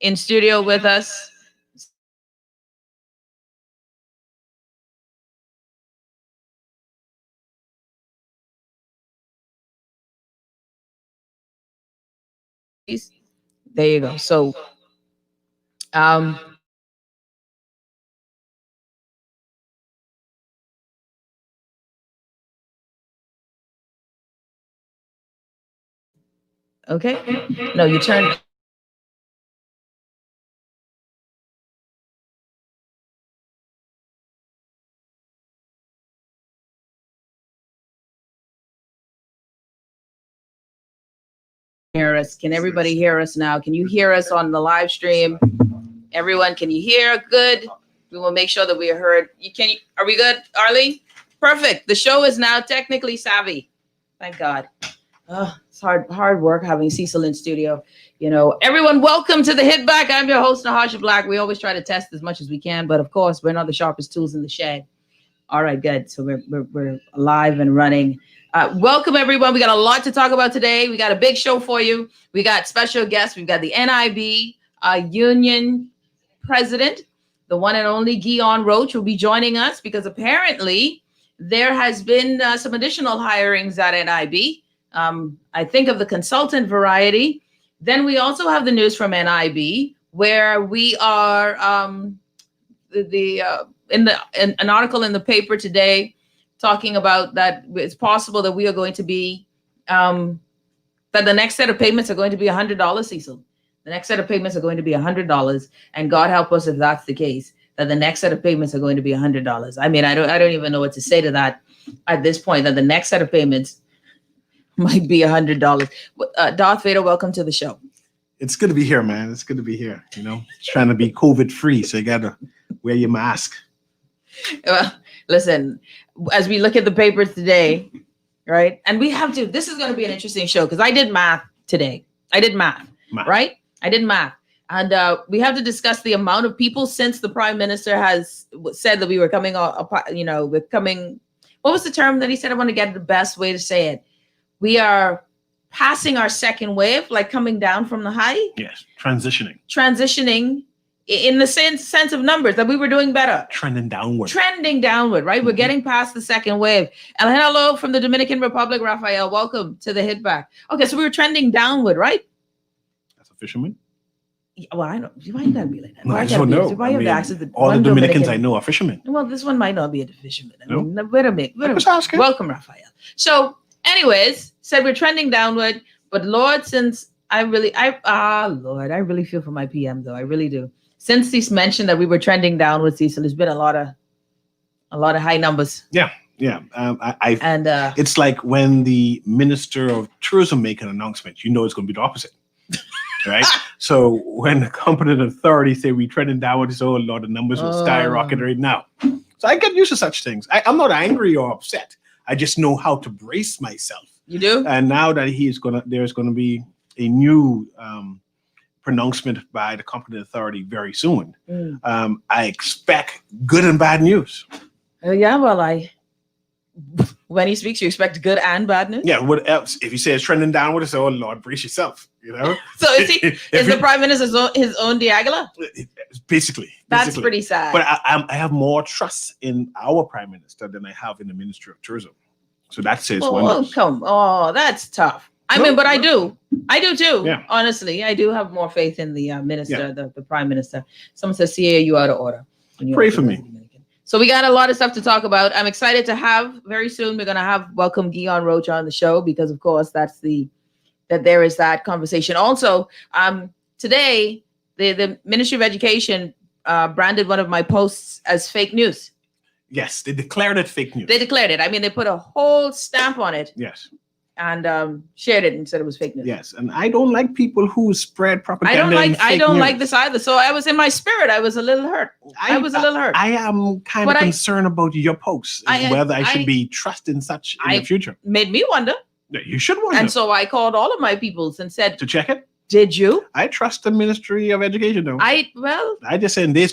in studio with us. There you go. So, um, okay. No, you turn. Hear us? Can everybody hear us now? Can you hear us on the live stream? Everyone, can you hear? Good. We will make sure that we are heard. You can. Are we good, Arlie? Perfect. The show is now technically savvy. Thank God. Oh, it's hard work having Cecil in studio. You know, everyone, welcome to the Hit Back. I'm your host, Natasha Black. We always try to test as much as we can, but of course, we're not the sharpest tools in the shed. All right, good. So we're live and running. Welcome, everyone. We got a lot to talk about today. We got a big show for you. We got special guests. We've got the NIB union president, the one and only Ghion Roach, will be joining us because apparently there has been some additional hirings at NIB. I think of the consultant variety. Then we also have the news from NIB where we are in an article in the paper today talking about that it's possible that we are going to be that the next set of payments are going to be $100, Cecil. The next set of payments are going to be $100, and God help us if that's the case. That the next set of payments are going to be $100. I mean, I don't even know what to say to that at this point. That the next set of payments might be $100. Darth Vader, welcome to the show. It's good to be here, man. It's good to be here. You know, trying to be COVID free, so you gotta wear your mask. Well, listen, as we look at the papers today, right? And we have to. This is going to be an interesting show because I did math today. I did math. Right? I did math. And we have to discuss the amount of people since the prime minister has said that we were coming, we're coming. What was the term that he said? I want to get the best way to say it. We are passing our second wave, like coming down from the high. Yes, transitioning In the sense of numbers, that we were doing better. Trending downward, right? Mm-hmm. We're getting past the second wave. And hello from the Dominican Republic, Raphael. Welcome to the Hit Back. Okay, so we were trending downward, right? As a fisherman? Yeah, well, I know. Why you gotta be like that? No, I just don't know. Why you have to access all the Dominicans I know are fishermen. Well, this one might not be a fisherman. I mean, no? Wait a minute. Welcome, Raphael. So, anyways, said we're trending downward, but Lord, since I really feel for my PM though. I really do. Since he's mentioned that we were trending downward, Cecil, there's been a lot of high numbers. Yeah. It's like when the Minister of Tourism make an announcement, you know it's going to be the opposite, right? So when the competent authority say we trending downward, it's, oh Lord, the numbers will skyrocket right now. So I get used to such things. I'm not angry or upset. I just know how to brace myself. You do? And now that there's going to be a new pronouncement by the competent authority very soon. I expect good and bad news. Yeah, well, when he speaks, you expect good and bad news? Yeah, what else? If he says trending downward, it's, oh Lord, brace yourself, you know? So is the Prime Minister his own Diagula? Basically. That's pretty sad. But I have more trust in our Prime Minister than I have in the Ministry of Tourism. So that says wonders. That's tough. I do too. Yeah. Honestly, I do have more faith in the minister, the Prime Minister. Someone says, "See, you out of order." Pray for me. So we got a lot of stuff to talk about. I'm excited to have very soon. We're gonna welcome Ghion Roach on the show because, of course, that there is that conversation. Also, today the Ministry of Education branded one of my posts as fake news. Yes, they declared it fake news. They declared it. I mean, they put a whole stamp on it. Yes. And shared it and said it was fake news. Yes, and I don't like people who spread propaganda. I don't like this either. So I was in my spirit. I was a little hurt. I am kind of concerned about your posts and whether I should be trusting such in the future. Made me wonder. You should wonder. And so I called all of my peoples and said to check it. Did you? I trust the Ministry of Education, though. I just said this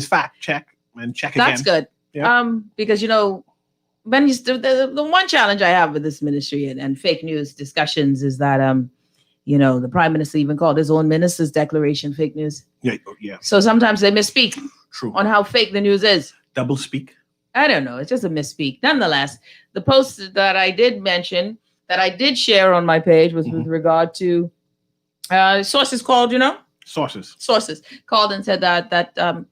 fact check and check again. That's good. Yeah. Because when the one challenge I have with this ministry and fake news discussions is that The prime minister even called his own minister's declaration fake news. Yeah, yeah, So sometimes they misspeak true. on how fake the news is. Double speak. I don't know. It's just a misspeak. Nonetheless, the post that I did mention, that I did share on my page, was with regard to sources called, sources called and said that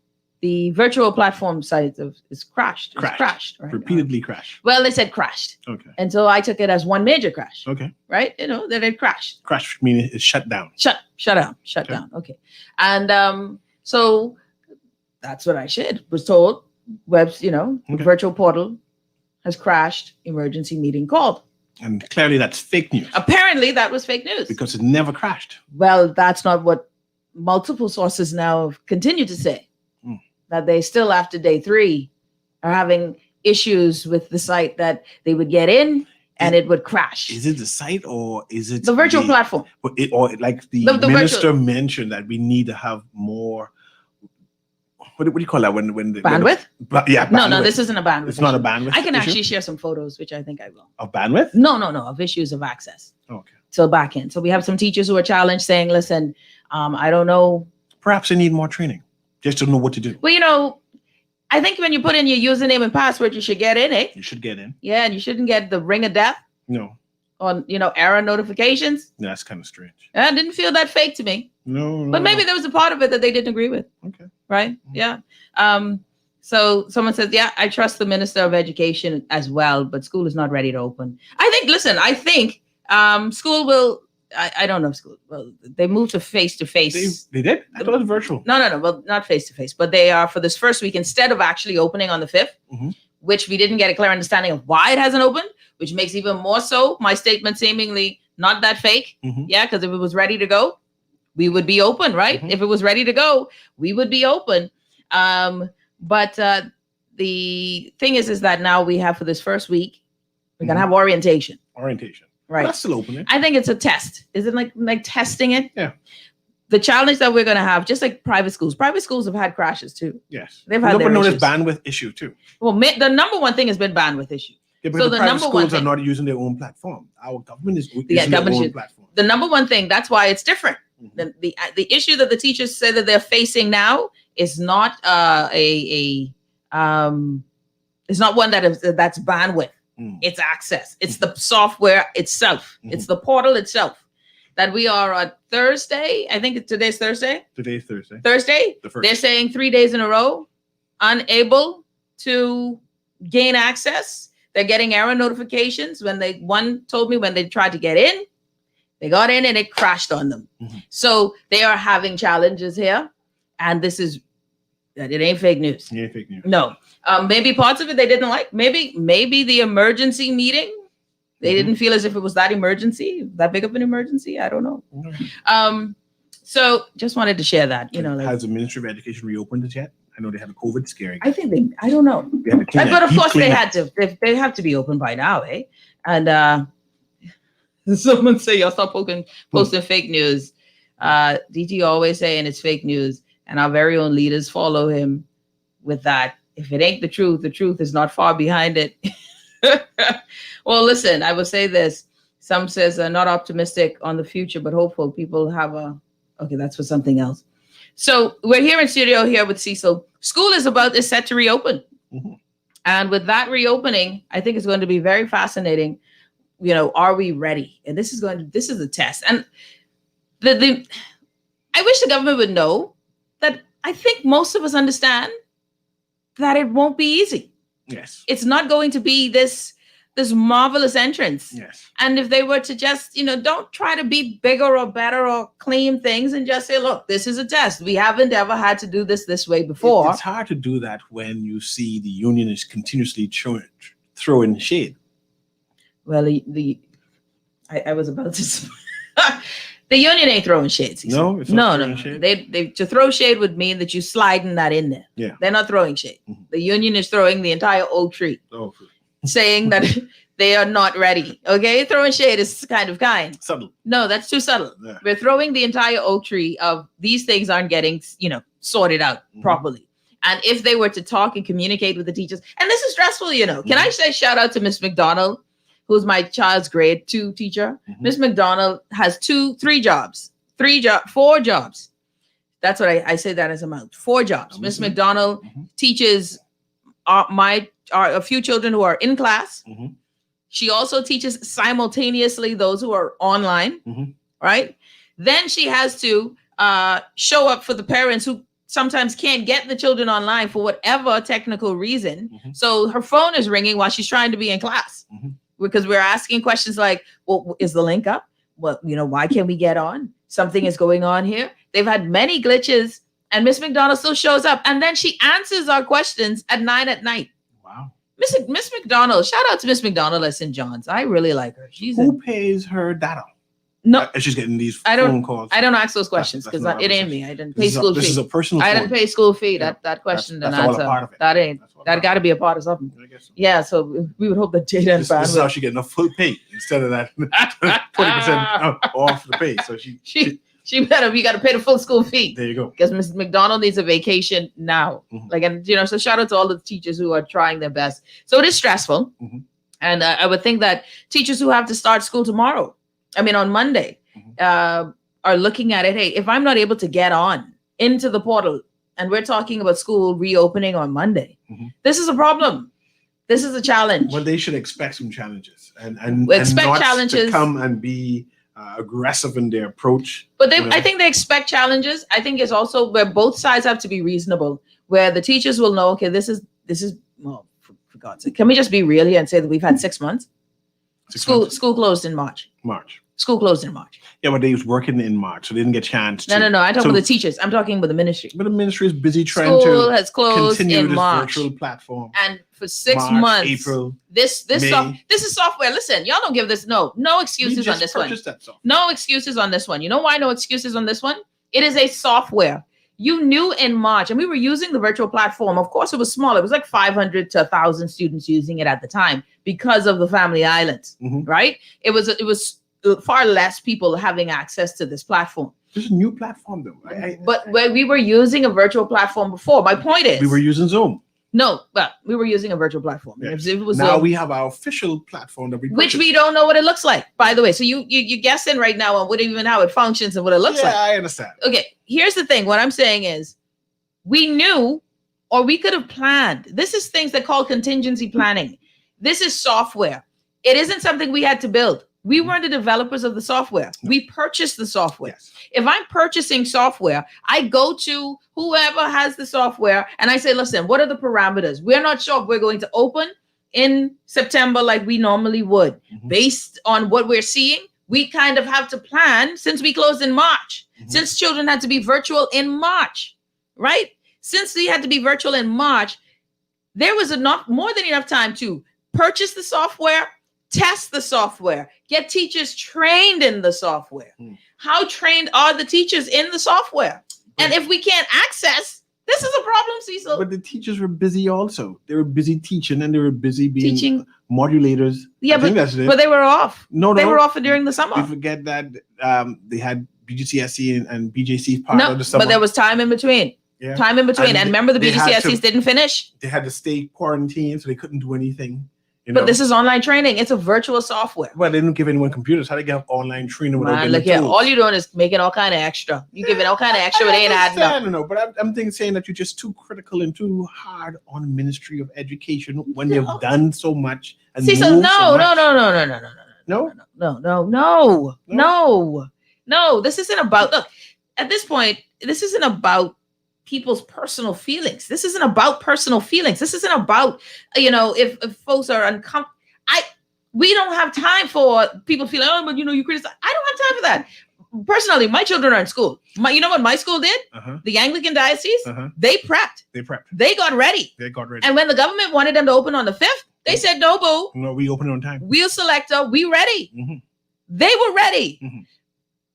the virtual platform site is crashed. It's crashed. Right? Repeatedly crashed. Well, they said crashed. Okay. And so I took it as one major crash. Okay. Right? That it crashed. Crash meaning it's shut down. Shut down. Okay. And so that's what I shared. Was told the virtual portal has crashed. Emergency meeting called. And clearly that's fake news. Apparently that was fake news. Because it never crashed. Well, that's not what multiple sources now continue to say. That they still, after day 3, are having issues with the site, that they would get in and it would crash. Is it the site or is it the virtual platform? Or like the minister mentioned that we need to have more. What do you call that when bandwidth? Yeah. Bandwidth. No, this isn't a bandwidth. It's not a bandwidth. I can actually share some photos, which I think I will. Of bandwidth? No, of issues of access. Okay. So back end. So we have some teachers who are challenged, saying, "Listen, I don't know. Perhaps they need more training, just to know what to do." Well, I think when you put in your username and password, you should get in, eh? You should get in. Yeah, and you shouldn't get the ring of death. No. On error notifications. Yeah, that's kind of strange. I didn't feel that fake to me. No. But maybe there was a part of it that they didn't agree with. Okay. Right? Yeah. So someone says, yeah, I trust the Minister of Education as well, but school is not ready to open. I think school will, I don't know if school, well, they moved to face-to-face. They did? I thought it was virtual. No. Well, not face-to-face, but they are for this first week, instead of actually opening on the 5th, which we didn't get a clear understanding of why it hasn't opened, which makes even more so my statement seemingly not that fake. Yeah, because if it was ready to go, we would be open, right? If it was ready to go, we would be open. But the thing is that now we have, for this first week, we're going to have orientation. Right. That's still open. I think it's a test. Is it like testing it? Yeah. The challenge that we're going to have, just like private schools have had crashes too. Yes. They've had their issues. Bandwidth issue too. Well, the number one thing has been bandwidth issue. Yeah, because the private schools are not using their own platform. Our government is using their own platform. The number one thing, that's why it's different. The issue that the teachers say that they're facing now is not it's not one that's bandwidth. It's access. It's the software itself. It's the portal itself. That we are on Thursday. I think today's Thursday. Today's Thursday. Thursday. The first. They're saying 3 days in a row, unable to gain access. They're getting error notifications. One told me when they tried to get in, they got in and it crashed on them. So they are having challenges here. And it ain't fake news. It ain't fake news. No. Maybe parts of it they didn't like. Maybe the emergency meeting, they didn't feel as if it was that big of an emergency. I don't know. So just wanted to share that. Has the Ministry of Education reopened it yet? I know they had a COVID scare. I think I don't know. But of course they had to. They have to be open by now, eh? And someone say y'all stop posting fake news. DT always saying it's fake news, and our very own leaders follow him with that. If it ain't the truth is not far behind it. Well, listen, I will say this. Some says not optimistic on the future, but hopeful. People have okay, that's for something else. So we're here in studio here with Cecil. School is set to reopen. And with that reopening, I think it's going to be very fascinating. Are we ready? And this is the test. And I wish the government would know that I think most of us understand that it won't be easy. Yes. It's not going to be this marvelous entrance. Yes. And if they were to just, don't try to be bigger or better or clean things and just say, look, this is a test. We haven't ever had to do this way before. It's hard to do that when you see the union is continuously throwing shade. Well, I was about to the union ain't throwing shade. No, it's not throwing shade. They to throw shade would mean that you sliding that in there. Yeah. They're not throwing shade. The union is throwing the entire oak tree. Oh. Saying that they are not ready. Okay, throwing shade is kind. Subtle. No, that's too subtle. Yeah. We're throwing the entire oak tree of these things aren't getting, sorted out properly. And if they were to talk and communicate with the teachers, and this is stressful, Can I say shout out to Miss McDonald, who's my child's grade 2 teacher, Miss McDonald has 4 jobs. That's what I say that as amount. 4 jobs. Miss McDonald teaches a few children who are in class. She also teaches simultaneously those who are online, right? Then she has to show up for the parents who sometimes can't get the children online for whatever technical reason. So her phone is ringing while she's trying to be in class because we're asking questions like, well, is the link up? Well, why can't we get on? Something is going on here. They've had many glitches and Miss McDonald still shows up. And then she answers our questions at 9 at night. Wow. Miss McDonald, shout out to Miss McDonald at St. John's. I really like her. Who pays her data? No, she's getting these phone calls. I don't ask those questions because it ain't me. I didn't pay school fee. This is a personal. I didn't pay school fee. That question didn't answer. That got to be a part of something. Yeah, so we would hope that data and bandwidth. This is how she getting a full pay instead of that 20% off the pay. So she better. We got to pay the full school fee. There you go. Because Mrs. McDonald needs a vacation now. So shout out to all the teachers who are trying their best. So it is stressful, and I would think that teachers who have to start school tomorrow, on Monday, are looking at it. Hey, if I'm not able to get on into the portal, and we're talking about school reopening on Monday, this is a problem. This is a challenge. Well, they should expect some challenges and expect challenges to come and be aggressive in their approach. But I think they expect challenges. I think it's also where both sides have to be reasonable, where the teachers will know, okay, this is well, for God's sake, can we just be real here and say that we've had 6 months? School closed in March. School closed in March. Yeah, but they was working in March, so they didn't get a chance to. No. I'm talking about the teachers. I'm talking about the ministry. But the ministry is busy trying School has closed continue in this March. virtual platform. And for 6 months, April, this May. This is software. Listen, y'all don't give this no excuses on this one. No excuses on this one. You know why no excuses on this one? It is a software. You knew in March, and we were using the virtual platform. Of course, it was small. It was like 500 to 1,000 students using it at the time because of the Family Islands, right? It was far less people having access to this platform. This is a new platform, though. But we were using a virtual platform before. My point is, we were using Zoom. No, but we were using a virtual platform. Yes. It was now Zoom, we have our official platform that we which we don't know what it looks like, by the way. So you guessing right now on what even how it functions and what it looks like. Yeah, I understand. Okay, here's the thing. What I'm saying is, we knew, or we could have planned. This is things that call contingency planning. This is software. It isn't something we had to build. We weren't the developers of the software. No. We purchased the software. Yes. If I'm purchasing software, I go to whoever has the software and I say, listen, what are the parameters? We're not sure if we're going to open in September like we normally would. Based on what we're seeing, we kind of have to plan since we closed in March, since children had to be virtual in March, right? Since they had to be virtual in March, there was more than enough time to purchase the software, test the software, get teachers trained in the software. How trained are the teachers in the software? And if we can't access, this is a problem, Cecil. But the teachers were busy also. They were busy teaching and they were busy being teaching modulators. Yeah, but they were off. No, they were off during the summer. You forget that they had BGCSE and BJC part of the summer. But there was time in between. Yeah. Time in between. And remember, the BGCSEs didn't finish. They had to stay quarantined, so they couldn't do anything. But this is online training. It's a virtual software. Well, they didn't give anyone computers. How do they get online training without look here, all you're doing is making all kind of extra. You giving all kind of extra, but they ain't adding up. I don't know, but I'm saying that you're just too critical and too hard on the Ministry of Education when they've done so much. And see, so no. This isn't about. Look, at this point, this isn't about people's personal feelings. This isn't about personal feelings. This isn't about, if folks are uncomfortable. We don't have time for people feeling, oh, but you criticize. I don't have time for that. Personally, my children are in school. You know what my school did? The Anglican diocese, they prepped. They got ready. And when the government wanted them to open on the 5th, they said, no, boo. No, we open on time. We'll select we ready. They were ready.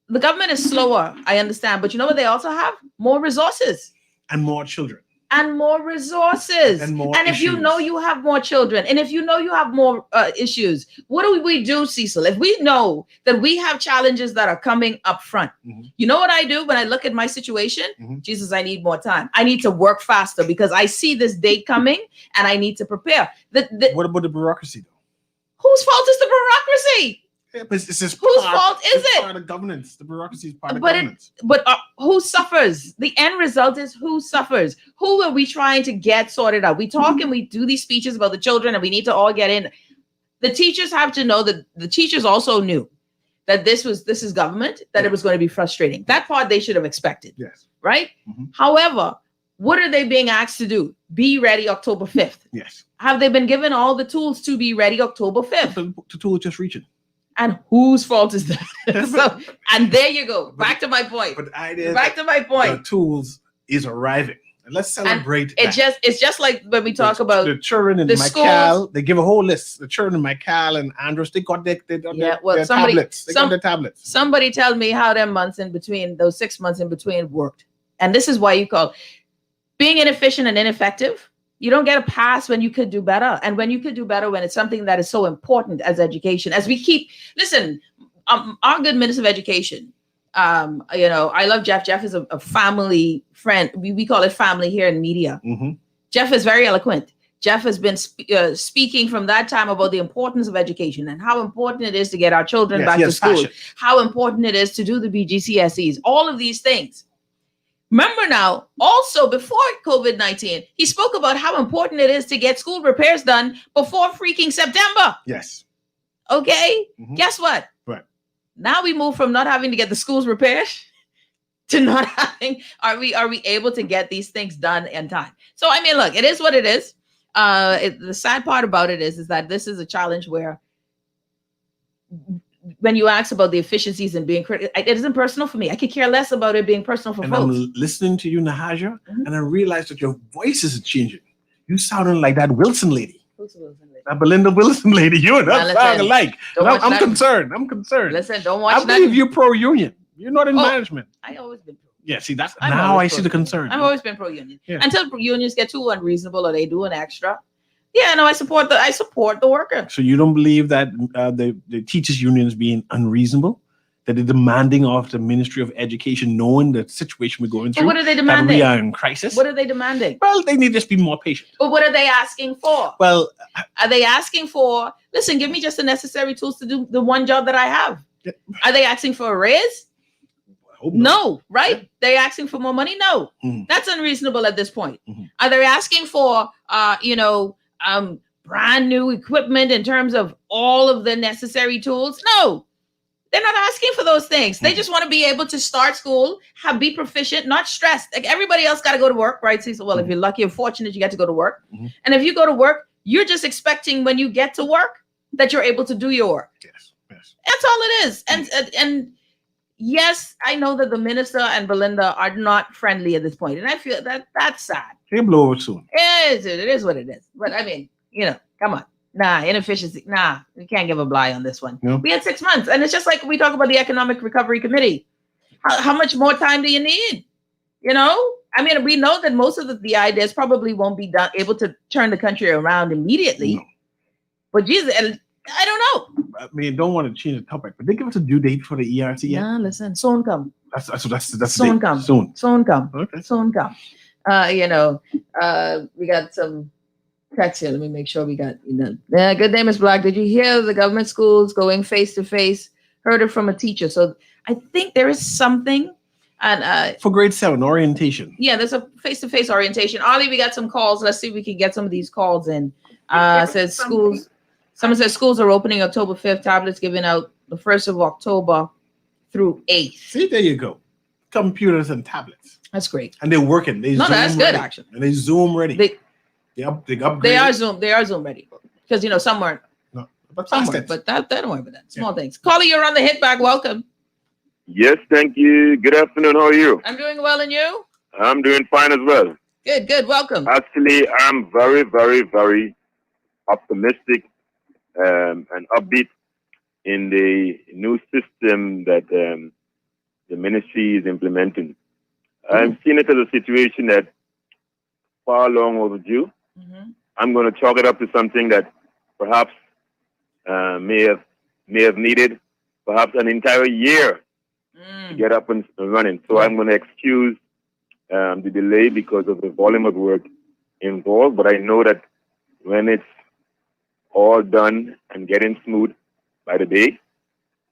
The government is slower, I understand. But you know what they also have? More resources. And more children. And more resources. And more and if issues. you know you have more children, and if you know you have more issues, what do we do, Cecil? If we know that we have challenges that are coming up front, you know what I do when I look at my situation? Jesus, I need more time. I need to work faster because I see this date coming and I need to prepare. What about the bureaucracy, though? Whose fault is the bureaucracy? Yeah, but it's just Whose fault is it's it? part of governance. The bureaucracy is part of But governance. who suffers? The end result is who suffers. Who are we trying to get sorted out? We talk and we do these speeches about the children, and we need to all get in. The teachers have to know that the teachers also knew that this is government, that it was going to be frustrating. That part they should have expected. Yes. Right? Mhm. However, what are they being asked to do? Be ready October 5th. Yes. Have they been given all the tools to be ready October 5th? The tool is just reaching. And whose fault is that? So, and there you go. Back to my point. But the idea Back to my the point. tools is arriving. And let's celebrate It's just like when we talk about the children in the Michael, they give a whole list. The children in Michael and Andros, they got their tablets. They got their tablets. Somebody tell me how them months in between, those 6 months in between worked. And this is why you call being inefficient and ineffective. You don't get a pass when you could do better. And when you could do better, when it's something that is so important as education, as we keep, listen, our good Minister of Education, I love Jeff. Jeff is a family friend. We call it family here in media. Mm-hmm. Jeff is very eloquent. Jeff has been speaking from that time about the importance of education and how important it is to get our children back to school, passion. How important it is to do the BGCSEs, all of these things. Remember now, also before COVID-19, he spoke about how important it is to get school repairs done before freaking September. Yes. Okay. Mm-hmm. Guess what? Right. Now we move from not having to get the schools repaired to not having, are we able to get these things done in time? So, I mean, look, it is what it is. The sad part about it is that this is a challenge where when you ask about the efficiencies and being critical, it isn't personal for me. I could care less about it being personal for folks. I'm listening to you, Nahaja, and I realized that your voice is changing. You sounding like that Wilson lady. Who's Wilson lady? That Belinda Wilson lady. You and that sound alike. I'm concerned. Listen, don't watch I believe you're pro-union. You're not in management. I always been pro. Yeah, see, that's now I see the concern. I've always been pro-union. Yeah. Until unions get too unreasonable or they do an extra. Yeah, no, I support the worker. So you don't believe that the teachers' union is being unreasonable? That they're demanding of the Ministry of Education, knowing the situation we're going through? But what are they demanding? That we are in crisis? What are they demanding? Well, they need to just be more patient. But what are they asking for? Well, are they asking for, listen, give me just the necessary tools to do the one job that I have? Are they asking for a raise? No, right? Yeah. They're asking for more money? No. Mm-hmm. That's unreasonable at this point. Mm-hmm. Are they asking for, brand new equipment in terms of all of the necessary tools? No, they're not asking for those things. They just want to be able to start school, be proficient, not stressed. Like everybody else got to go to work, right? So, well, if you're lucky or fortunate, you get to go to work. Mm-hmm. And if you go to work, you're just expecting when you get to work that you're able to do your work. Yes. That's all it is. And yes, I know that the minister and Belinda are not friendly at this point, and I feel that that's sad. They'll blow over soon. It is what it is. But I mean, come on. Nah, inefficiency. Nah, we can't give a bly on this one. No. We had 6 months, and it's just like we talk about the Economic Recovery Committee. How much more time do you need? I mean, we know that most of the ideas probably won't be able to turn the country around immediately. No. But Jesus, I don't know. I mean, don't want to change the topic, but they give us a due date for the ERC yet? Nah, listen, soon come. That's soon come. Soon come. Okay. Soon come. We got some text here. Let me make sure we got, good day, Ms. Black. Did you hear the government schools going face to face? Heard it from a teacher. So I think there is something. And for grade 7 orientation. Yeah, there's a face-to-face orientation. Ollie, we got some calls. Let's see if we can get some of these calls in. Says schools. Someone says schools are opening October 5th. Tablets given out the 1st of October through 8th. See, there you go. Computers and tablets. That's great. And they're working. That's good, actually. And they Zoom ready. They are Zoom ready. Because, some weren't. No, but don't worry about that. Small things. Caller, you're on the hit back. Welcome. Yes, thank you. Good afternoon. How are you? I'm doing well, and you? I'm doing fine as well. Good. Welcome. Actually, I'm very, very, very optimistic and upbeat in the new system that the ministry is implementing. Mm-hmm. I'm seeing it as a situation that far long overdue. Mm-hmm. I'm going to chalk it up to something that perhaps may have needed perhaps an entire year to get up and running. So I'm going to excuse the delay because of the volume of work involved. But I know that when it's all done and getting smooth by the day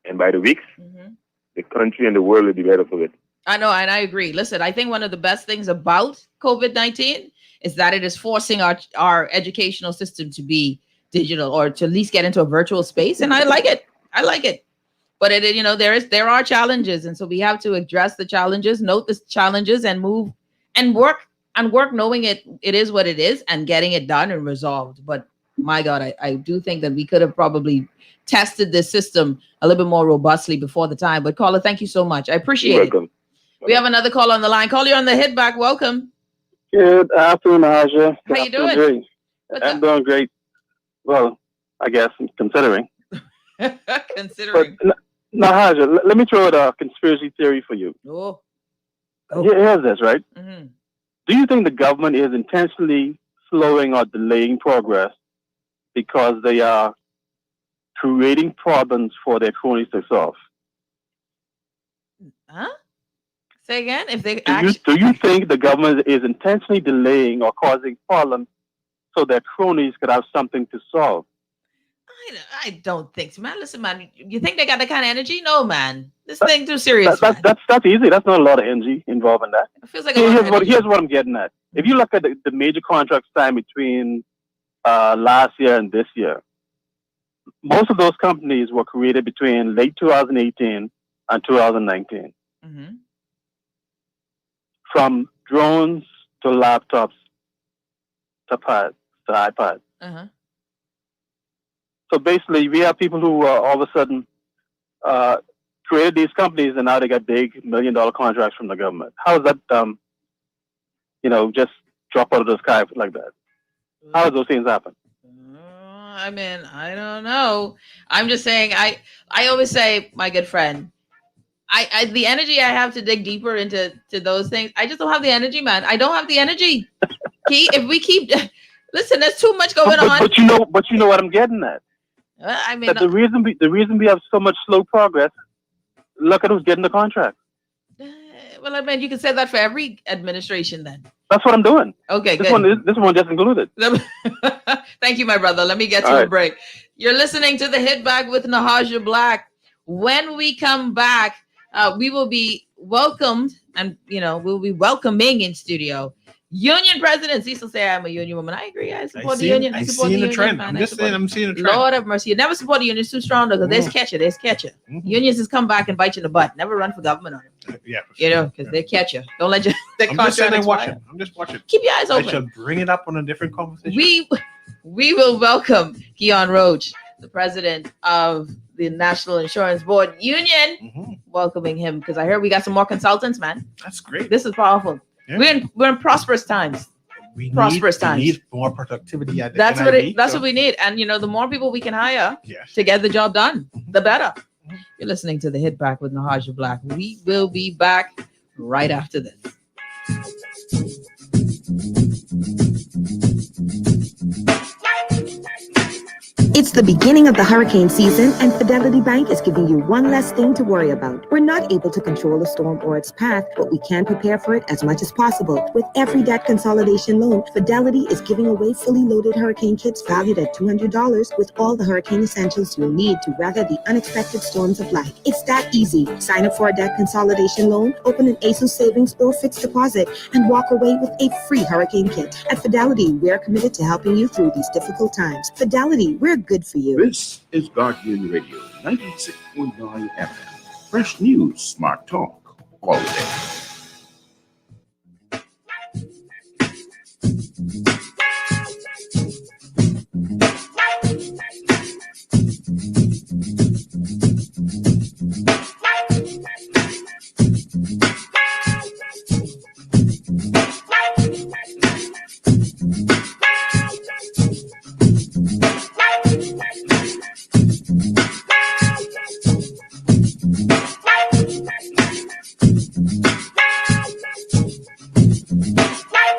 and by the weeks, the country and the world will be better for it. I know, and I agree. Listen, I think one of the best things about COVID-19 is that it is forcing our educational system to be digital, or to at least get into a virtual space. And I like it. But there are challenges, and so we have to address the challenges, note the challenges, and move and work knowing it is what it is, and getting it done and resolved. But my God, I do think that we could have probably tested this system a little bit more robustly before the time. But caller, thank you so much. I appreciate it. We have another call on the line. Caller, you're on the hit back. Welcome. Good afternoon, Nahaja. How you doing? I'm doing great. Well, I guess considering. Considering. But, Nahaja, let me throw out a conspiracy theory for you. Oh. Here's this, right? Mm-hmm. Do you think the government is intentionally slowing or delaying progress because they are creating problems for their cronies to solve? Huh? Say again? If they do you think the government is intentionally delaying or causing problems so their cronies could have something to solve? I don't think so, man. Listen, man, you think they got that kind of energy? No, man. This thing too serious. That's easy. That's not a lot of energy involved in that. It feels like here's what I'm getting at. If you look at the major contracts signed between last year and this year, most of those companies were created between late 2018 and 2019. Mm-hmm. From drones to laptops to iPads. Uh-huh. So basically, we have people who all of a sudden created these companies, and now they got big $1 million contracts from the government. How is that, just drop out of the sky like that? How do those things happen? I mean, I don't know. I'm just saying, I always say, my good friend, I the energy I have to dig deeper into those things, I just don't have the energy, man. I don't have the energy. If we keep, listen, there's too much going on. But you know what I'm getting at. I mean, the reason we have so much slow progress. Look at who's getting the contract. Well, I mean, you can say that for every administration, then. That's what I'm doing. Okay, this one just included. Thank you, my brother. Let me get to a break. You're listening to the Hit Back with Nahaja Black. When we come back, we will be welcomed, and we'll be welcoming in studio Union President Cecil. Say I'm a union woman. I agree. I support the union. I'm seeing a trend. I'm seeing a trend. Lord have mercy. You never support the union. It's too strong though, because they catch you. Mm-hmm. Unions just come back and bite you in the butt. Never run for government on them. Yeah. Because they catch you. Don't let you. I'm just watching. Keep your eyes open. I shall bring it up on a different conversation. We will welcome Ghion Roach, the president of the National Insurance Board Union. Mm-hmm. Welcoming him, because I heard we got some more consultants, man. That's great. This is powerful. Yeah. We're in prosperous times. We need more productivity at the That's NIB, what we need. And the more people we can hire to get the job done, the better. Mm-hmm. You're listening to the Hit Back with Nahaja Black. We will be back right after this. It's the beginning of the hurricane season, and Fidelity Bank is giving you one less thing to worry about. We're not able to control a storm or its path, but we can prepare for it as much as possible. With every debt consolidation loan, Fidelity is giving away fully loaded hurricane kits valued at $200 with all the hurricane essentials you'll need to weather the unexpected storms of life. It's that easy. Sign up for a debt consolidation loan, open an ASUS savings or fixed deposit, and walk away with a free hurricane kit. At Fidelity, we're committed to helping you through these difficult times. Fidelity, we're good for you. This is Ghion Radio, 96.9 FM. Fresh news, smart talk, all day.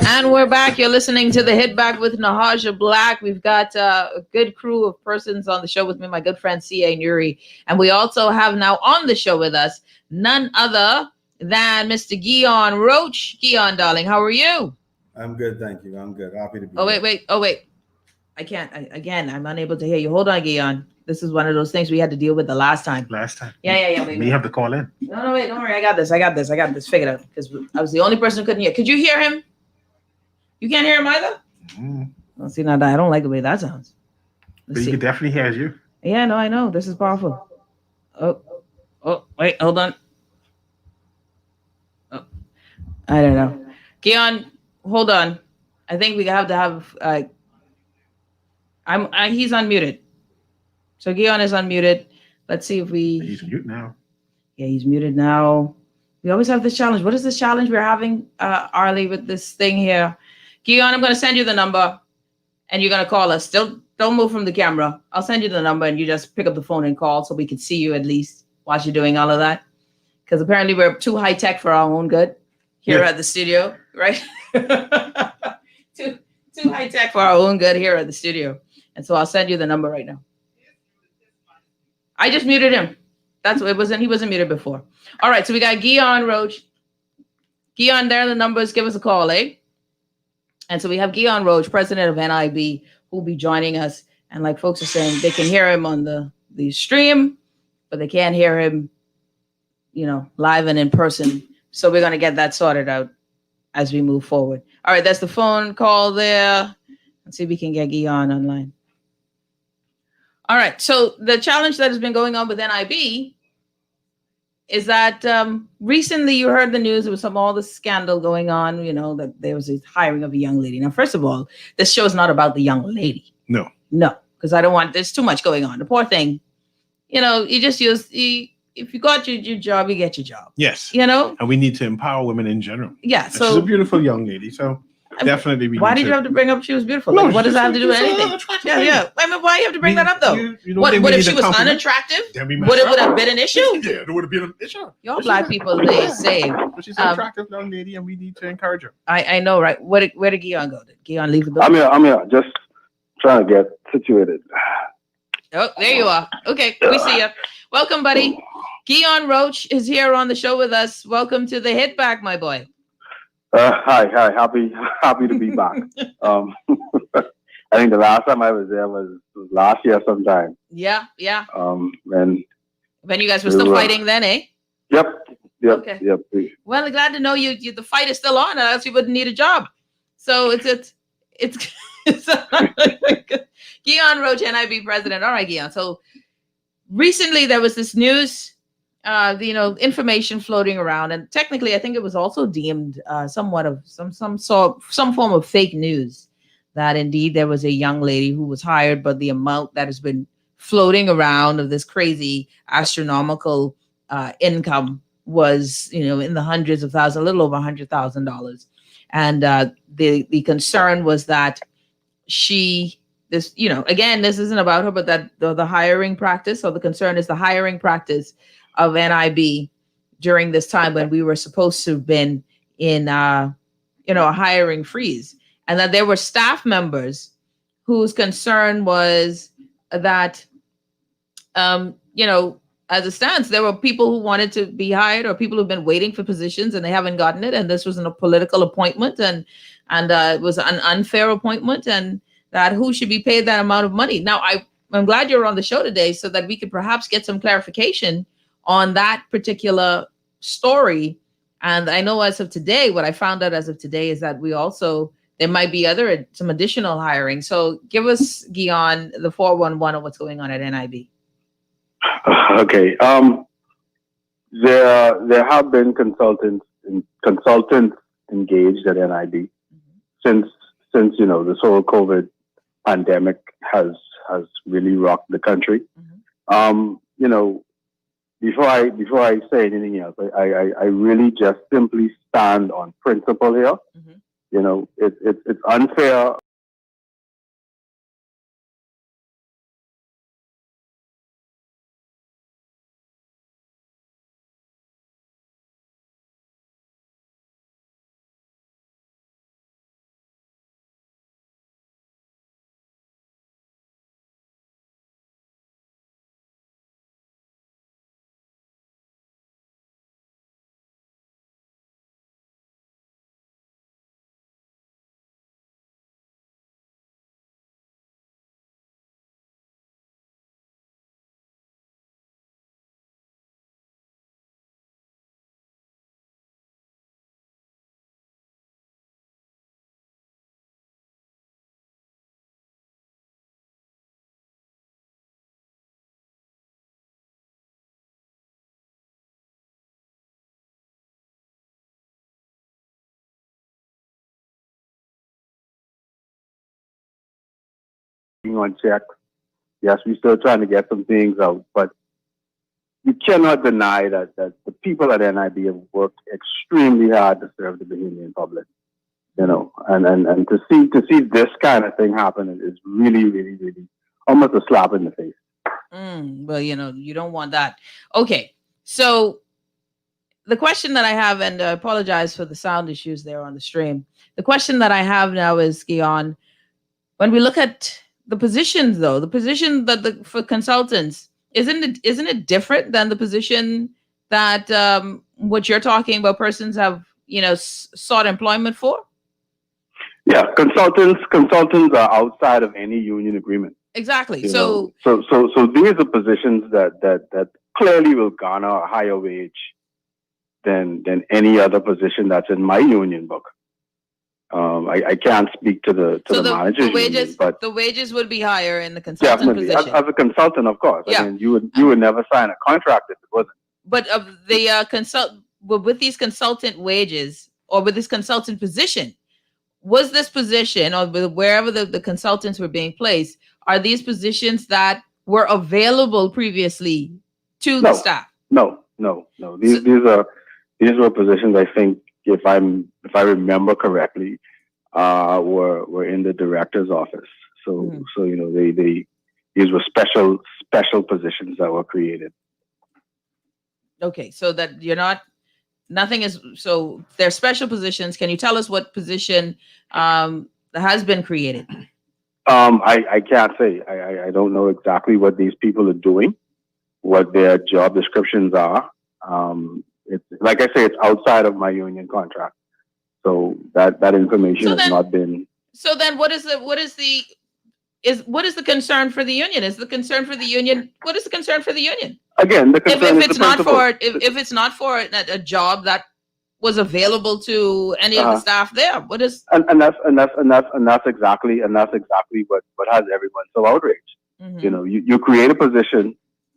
And we're back. You're listening to the Hit Back with Nahaja Black. We've got a good crew of persons on the show with me, my good friend C.A. Newry. And we also have now on the show with us none other than Mr. Ghion Roach. Ghion, darling, how are you? I'm good, thank you. I'm good. Happy to be here. Wait. I can't. Again, I'm unable to hear you. Hold on, Ghion. This is one of those things we had to deal with the last time. Last time. Yeah. May have to call in. No, wait. Don't worry. I got this. Figured out because I was the only person who couldn't hear. Could you hear him? You can't hear him either. Well, see, now I don't like the way that sounds. But he definitely hears you. Yeah, no, I know. This is powerful. Oh, wait, hold on. Oh, I don't know. Ghion, hold on. I think we have to have. He's unmuted. So Ghion is unmuted. Let's see if He's mute now. Yeah, he's muted now. We always have this challenge. What is this challenge we're having, Arlie, with this thing here? Ghion, I'm going to send you the number, and you're going to call us. Still, don't move from the camera. I'll send you the number, and you just pick up the phone and call so we can see you at least while you're doing all of that. Because apparently we're too high tech for our own good here at the studio, right? too high tech for our own good here at the studio. And so I'll send you the number right now. I just muted him. That's what it wasn't. He wasn't muted before. All right. So we got Ghion, Roach. Ghion, there are the numbers. Give us a call, eh? And so we have Ghion Roach, president of NIB, who'll be joining us. And like folks are saying, they can hear him on the stream, but they can't hear him, live and in person. So we're going to get that sorted out as we move forward. All right. That's the phone call there. Let's see if we can get Ghion online. All right. So the challenge that has been going on with NIB is that recently you heard the news. There was all this scandal going on, that there was a hiring of a young lady. Now, first of all, this show is not about the young lady. No, because there's too much going on. The poor thing, you just if you got your job, you get your job. Yes. And we need to empower women in general. Yeah. So she's a beautiful young lady. So definitely. Why did you have to bring up she was beautiful? What does that have to do with anything? Yeah. I mean, why you have to bring that up though? What if she was unattractive? Would it have been an issue? Yeah, it would have been an issue. Y'all black people, they say. But she's an attractive young lady, and we need to encourage her. I know, right? Where did Ghion go? Did Ghion leave the building? I'm here, just trying to get situated. Oh, there you are. Okay, we see you. Welcome, buddy. Ghion Roach is here on the show with us. Welcome to the Hit Back, my boy. Hi. Happy to be back. I think the last time I was there was last year sometime. Yeah. When you guys were still fighting then, eh? Yep. Okay. Yep. Well, glad to know you. The fight is still on, or else you wouldn't need a job. So it's Ghion Roach, NIB president. All right, Ghion. So recently there was this news. Information floating around, and technically, I think it was also deemed somewhat of some form of fake news that indeed there was a young lady who was hired, but the amount that has been floating around of this crazy astronomical income was, in the hundreds of thousands, a little over $100,000, and the concern was that this isn't about her, but that the hiring practice, or the concern is the hiring practice of NIB during this time when we were supposed to have been in a hiring freeze, and that there were staff members whose concern was that as it stands, there were people who wanted to be hired, or people who've been waiting for positions and they haven't gotten it, and this was a political appointment, and it was an unfair appointment, and that who should be paid that amount of money. Now I'm glad you're on the show today so that we could perhaps get some clarification on that particular story. And I know as of today, what I found out as of today is that there might be some additional hiring. So give us, Ghion, the 411 of what's going on at NIB. Okay. There have been consultants engaged at NIB since this whole COVID pandemic has really rocked the country. Before I say anything else, I really just simply stand on principle here. It's unfair working on checks. Yes, we're still trying to get some things out, but you cannot deny that the people at NIB have worked extremely hard to serve the Bahamian public. You know, and to see this kind of thing happen is really, really, really almost a slap in the face. Well, you know, you don't want that. Okay, so the question that I have, and I apologize for the sound issues there on the stream. The question that I have now is, Ghion, when we look at the positions, though, the position that for consultants, isn't it different than the position that what you're talking about persons have, you know, sought employment for? Yeah, consultants are outside of any union agreement. Exactly. So these are positions that clearly will garner a higher wage than any other position that's in my union book. I can't speak to the manager's union, but the wages would be higher in the consultant definitely position. As a consultant, of course. Yeah. I mean, you would never sign a contract if it wasn't. But of the with these consultant wages or with this consultant position, was this position or wherever the consultants were being placed, are these positions that were available previously to the staff? No. These were positions, I think, if I remember correctly, were in the director's office. So you know, these were special positions that were created. Okay, so that nothing is, so they're special positions. Can you tell us what position has been created? I can't say. I don't know exactly what these people are doing, what their job descriptions are. It's like I say, it's outside of my union contract, so that information has not been. So then, what is the concern for the union? Is the concern for the union? What is the concern for the union? Again, the concern if it's not for a job that was available to any of the staff there, what is? And that's exactly what has everyone so outraged. Mm-hmm. You know, you create a position.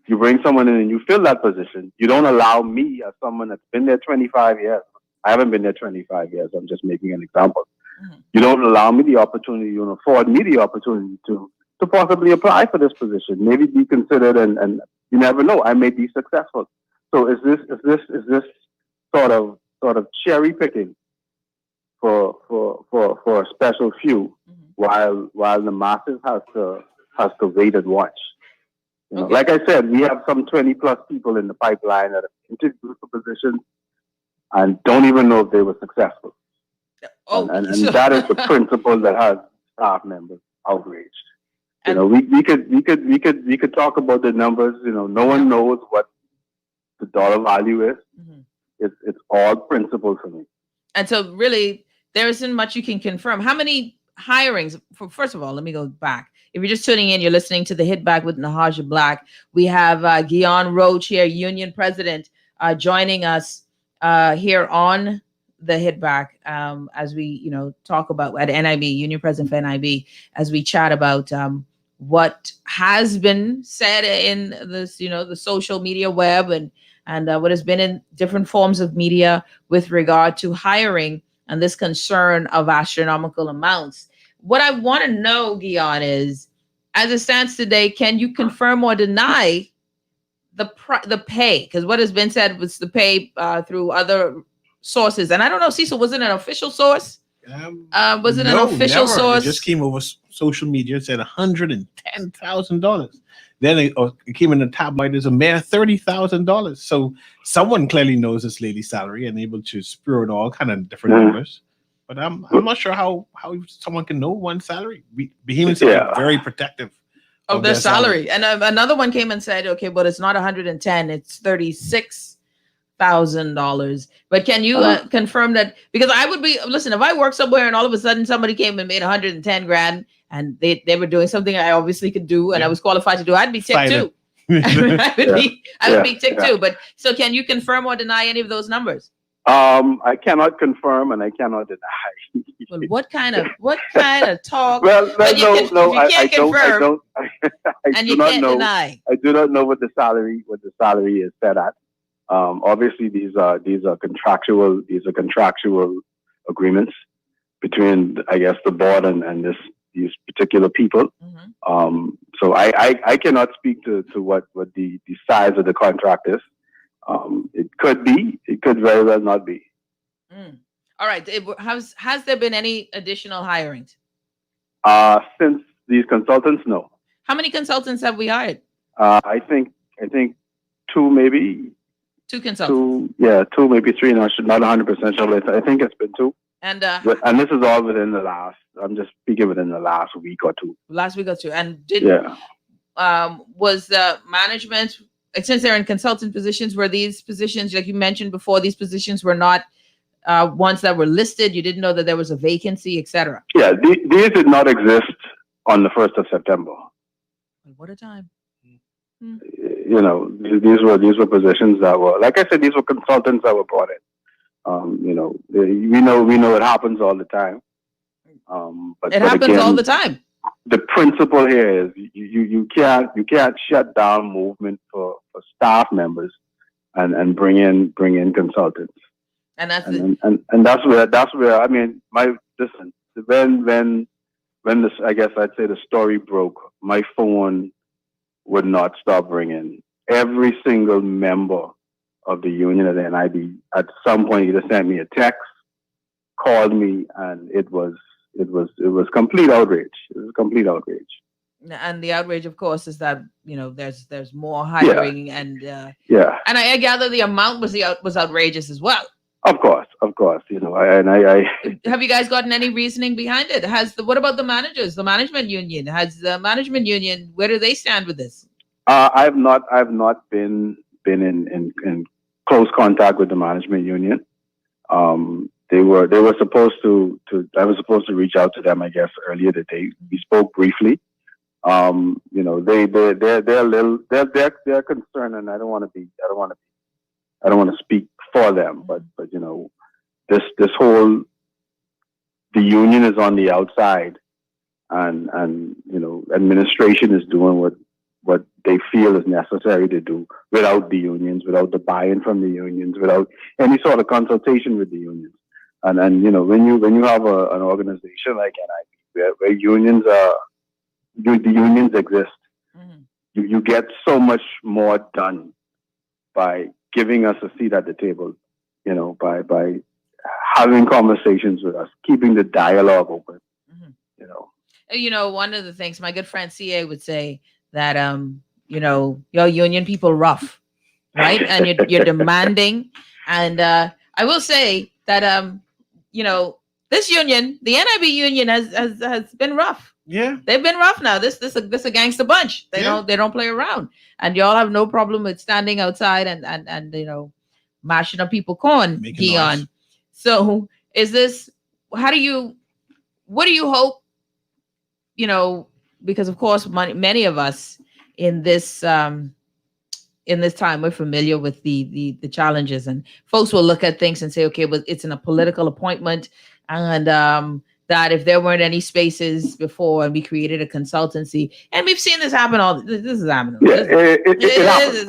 You bring someone in and you fill that position. You don't allow me, as someone that's been there 25 years. I haven't been there 25 years. I'm just making an example. Mm-hmm. You don't allow me the opportunity. You don't afford me the opportunity to possibly apply for this position. Maybe be considered, and you never know. I may be successful. So is this sort of cherry picking for a special few, mm-hmm. while the masses has to wait and watch. You know, okay. Like I said, we have some 20 plus people in the pipeline that have interviewed for positions and don't even know if they were successful. Oh, and that is the principle that has staff members outraged. You know, we could talk about the numbers. You know, no one knows what the dollar value is. Mm-hmm. It's all principle for me. And so, really, there isn't much you can confirm. How many hirings? First of all, let me go back. If you're just tuning in, you're listening to the Hit Back with Nahaja Black. We have Ghion Roach here, union president, joining us here on the Hit Back as we, talk about at NIB, union president for NIB, as we chat about what has been said in this, the social media web and what has been in different forms of media with regard to hiring and this concern of astronomical amounts. What I want to know, Ghion, is, as it stands today, can you confirm or deny the pay? Because what has been said was the pay through other sources. And I don't know, Cecil, was it an official source? Was it an official source? It just came over social media. It said $110,000. Then it came in the tabloid as a mere $30,000. So someone clearly knows this lady's salary and able to spew out all kind of different numbers. But I'm not sure how someone can know one's salary. Bahamians are very protective of their salary. And another one came and said, okay, but it's not 110, it's $36,000. But can you confirm that? Because I would be, listen, if I work somewhere and all of a sudden somebody came and made 110 grand and they were doing something I obviously could do and I was qualified to do, I'd be ticked too. I would be ticked too. But so can you confirm or deny any of those numbers? I cannot confirm and I cannot deny. Well, what kind of talk? Well, I don't. Deny. I do not know what the salary is set at. Obviously, these are contractual agreements between, I guess, the board and these particular people. So I cannot speak to what the size of the contract is. It could be, it could very well not be. All right. Has there been any additional hirings? Since these consultants, no. How many consultants have we hired? I think two, maybe. Two consultants. Two, maybe three. No, not 100% sure. But I think it's been two. And this is all within the last. I'm just speaking within the last week or two. Last week or two. And was the management, since they're in consultant positions, were these positions, like you mentioned before, these positions were not ones that were listed? You didn't know that there was a vacancy, etc. Yeah, these did not exist on the 1st of September. What a time. You know, these were positions that were, like I said, these were consultants that were brought in. You know, we know it happens all the time. But it happens again, all the time. The principle here is you can't shut down movement for staff members and bring in consultants. And that's that's where I mean, listen, when this, I guess I'd say the story broke, my phone would not stop ringing. Every single member of the union of the NIB at some point either sent me a text, called me, and it was complete outrage. It was complete outrage. And the outrage, of course, is that, you know, there's more hiring and and I gather the amount was outrageous as well. Of course, you know, I have you guys gotten any reasoning behind it? What about the managers, the management union? Has the management union, where do they stand with this? I've not been in close contact with the management union. They were supposed to I was supposed to reach out to them, I guess, earlier today. We spoke briefly. You know, they're concerned, and I don't want to speak for them, but you know, this whole, the union is on the outside, and you know, administration is doing what they feel is necessary to do without the unions, without the buy-in from the unions, without any sort of consultation with the unions. And you know, when you have an organization like NIB where unions the unions exist, you get so much more done by giving us a seat at the table, you know, by having conversations with us, keeping the dialogue open, you know. You know, one of the things my good friend CA would say that, you know, your union people rough, right? And you're demanding. And I will say that, you know, this union, the NIB union has been rough. Yeah, they've been rough now. This a gangster bunch. They don't play around, and y'all have no problem with standing outside and you know, mashing up people corn, Ghion. So what do you hope? You know, because of course many of us in this time we're familiar with the challenges, and folks will look at things and say, okay, well, it's in a political appointment, and that if there weren't any spaces before and we created a consultancy, and we've seen this happen this is happening. Yeah, it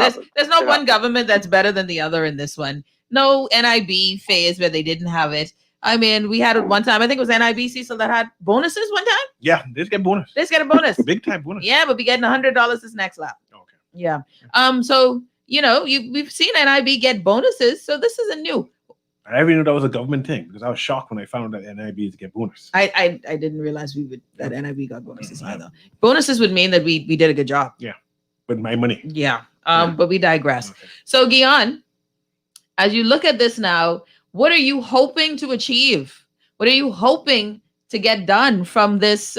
happens. There's no one government that's better than the other in this one. No NIB phase where they didn't have it. I mean, we had it one time. I think it was NIB, Cecil, that had bonuses one time. Yeah, they just get bonus. They just get a bonus. Big time bonus. Yeah, but we getting $100 this next lap. Okay. Yeah. So you know, we've seen NIB get bonuses, so this isn't new. I didn't know that was a government thing, because I was shocked when I found that NIB is to get bonus. I didn't realize that NIB got bonuses either. Bonuses would mean that we did a good job. Yeah, with my money. Yeah. But we digress. Okay. So Ghion, as you look at this now, what are you hoping to achieve? What are you hoping to get done from this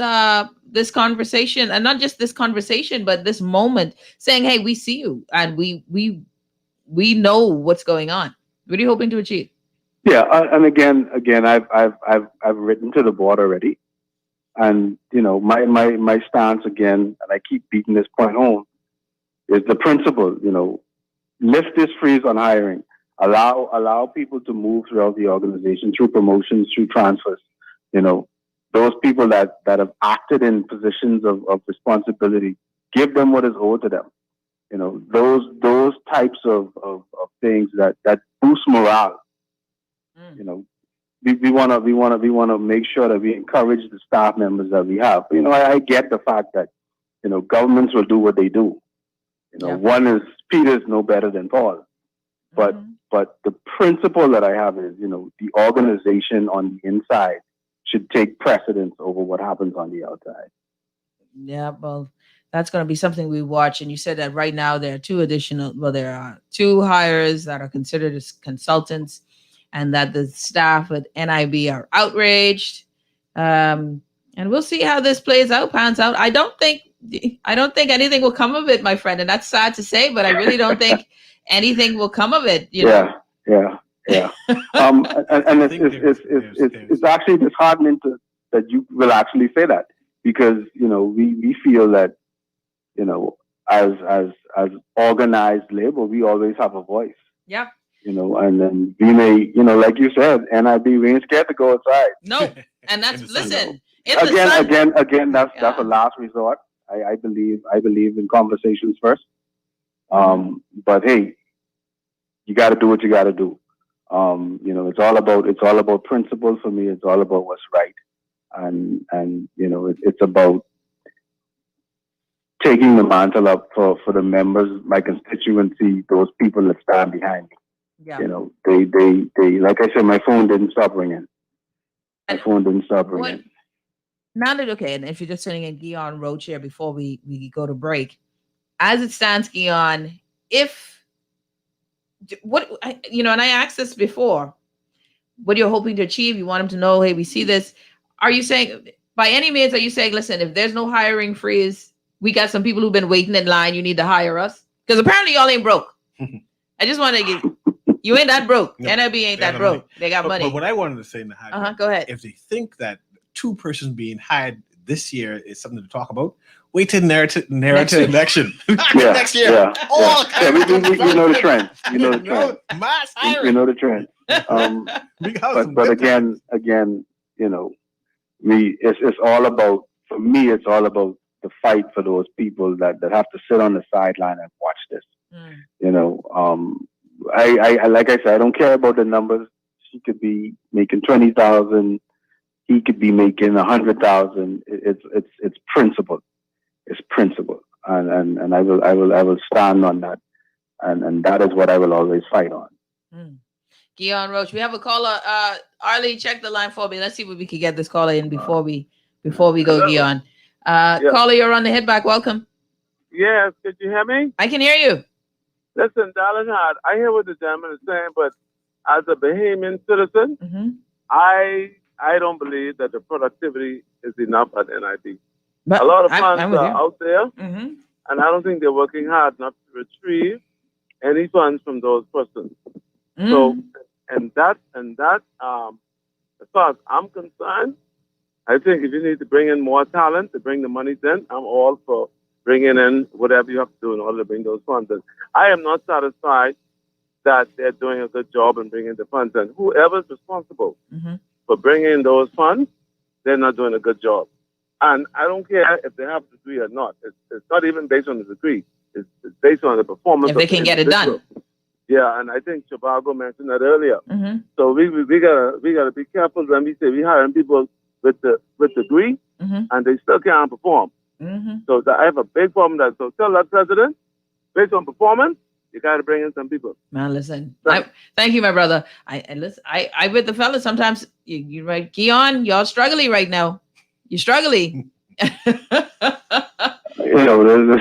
this conversation, and not just this conversation, but this moment, saying, "Hey, we see you, and we know what's going on." What are you hoping to achieve? Yeah, and again, I've written to the board already, and you know, my stance again, and I keep beating this point home, is the principle. You know, lift this freeze on hiring, allow people to move throughout the organization through promotions, through transfers. You know, those people that have acted in positions of responsibility, give them what is owed to them. You know, those types of things that boost morale. You know, we want to make sure that we encourage the staff members that we have. You know, I get the fact that, you know, governments will do what they do. You know, one is Peter's no better than Paul, but the principle that I have is, you know, the organization on the inside should take precedence over what happens on the outside. Yeah, well, that's going to be something we watch. And you said that right now there are 2 hires that are considered as consultants, and that the staff at NIB are outraged. And we'll see how this pans out. I don't think anything will come of it, my friend. And that's sad to say, but I really don't think anything will come of it. You know? Yeah. And it's actually disheartening that you will actually say that, because, you know, we feel that, you know, as organized labor, we always have a voice. Yeah. You know, and then we may, you know, like you said, NIB, we ain't scared to go outside. No, and that's listen. Again, that's a last resort. I believe in conversations first. But hey, you got to do what you got to do. You know, it's all about principle for me. It's all about what's right, and you know, it's about taking the mantle up for the members, my constituency, those people that stand behind me. Yeah. You know, they like I said, my phone didn't stop ringing. Now that, okay, and if you're just sitting in Ghion, Roach here before we go to break, as it stands, Ghion, and I asked this before, what you're hoping to achieve, you want them to know, hey, we see this. Are you saying, by any means, are you saying, listen, if there's no hiring freeze, we got some people who've been waiting in line, you need to hire us? Because apparently y'all ain't broke. I just want to get, you ain't that broke. No, NIB ain't that broke. They got money. But what I wanted to say, Nahaja, go ahead. If they think that 2 persons being hired this year is something to talk about, wait till narrative election. Next year. Yeah. We know the trend. We know the trend. Mass hiring. We know the trend. But again, you know, it's all about, for me, it's all about the fight for those people that have to sit on the sideline and watch this. You know, I like I said, I don't care about the numbers. She could be making 20,000. He could be making 100,000. It's principle. It's principle, and I will stand on that, and that is what I will always fight on. Ghion, Roach, we have a caller. Arlie, check the line for me. Let's see if we can get this caller in before we go, Ghion. Caller, you're on the headback. Welcome. Yes, could you hear me? I can hear you. Listen, darling heart, I hear what the gentleman is saying, but as a Bahamian citizen, I don't believe that the productivity is enough at NIB. But a lot of funds are out there, and I don't think they're working hard enough to retrieve any funds from those persons. So, and that, as far as I'm concerned, I think if you need to bring in more talent to bring the money in, I'm all for bringing in whatever you have to do in order to bring those funds in. I am not satisfied that they're doing a good job in bringing the funds in. Whoever's responsible for bringing in those funds, they're not doing a good job. And I don't care if they have a degree or not. It's not even based on the degree. It's based on the performance. If they can get it done. Yeah, and I think Chicago mentioned that earlier. So we gotta be careful when we say we hiring people with degree and they still can't perform. So I have a big problem with that. So tell that president, based on performance, you got to bring in some people. Man, listen. Thank you, my brother. I with the fellas sometimes. You're right, Ghion. Y'all struggling right now. You're struggling. You know,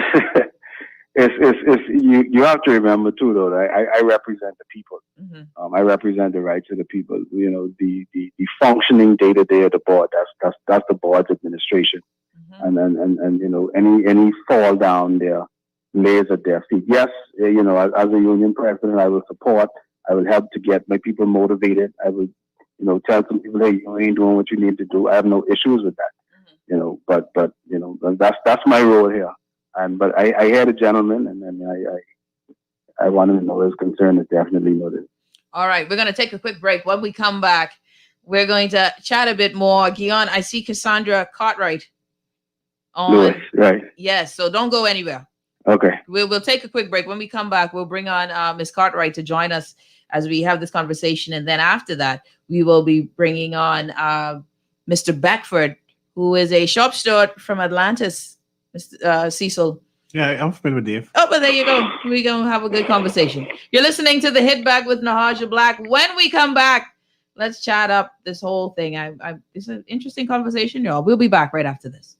you have to remember too, though. I represent the people. I represent the rights of the people. You know, the functioning day to day of the board. That's the board's administration. And you know, any fall down there lays at their feet. Yes, you know, as a union president, I will support. I will help to get my people motivated. I will, you know, tell some people, hey, you ain't doing what you need to do. I have no issues with that. You know, but you know, that's my role here. But I hear the gentleman, and I want him to know his concern is definitely noted. All right, we're going to take a quick break. When we come back, we're going to chat a bit more. Ghion, I see Cassandra Cartwright on. Lewis, right. Yes, so don't go anywhere. Okay. We'll take a quick break. When we come back, we'll bring on Ms. Cartwright to join us as we have this conversation. And then after that, we will be bringing on Mr. Beckford, who is a shop steward from Atlantis, Mr. Cecil. Yeah, I'm familiar with Dave. Oh, but there you go. We're going to have a good conversation. You're listening to The Hit Back with Nahaja Black. When we come back, let's chat up this whole thing. It's an interesting conversation, y'all. We'll be back right after this.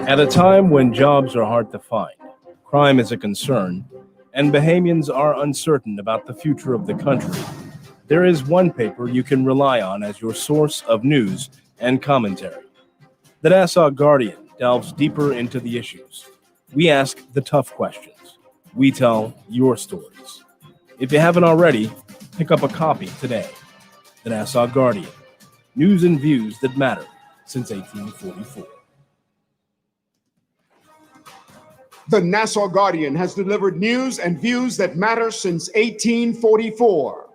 At a time when jobs are hard to find, crime is a concern, and Bahamians are uncertain about the future of the country, there is one paper you can rely on as your source of news and commentary. The Nassau Guardian delves deeper into the issues. We ask the tough questions. We tell your stories. If you haven't already, pick up a copy today. The Nassau Guardian. News and views that matter since 1844. The Nassau Guardian has delivered news and views that matter since 1844.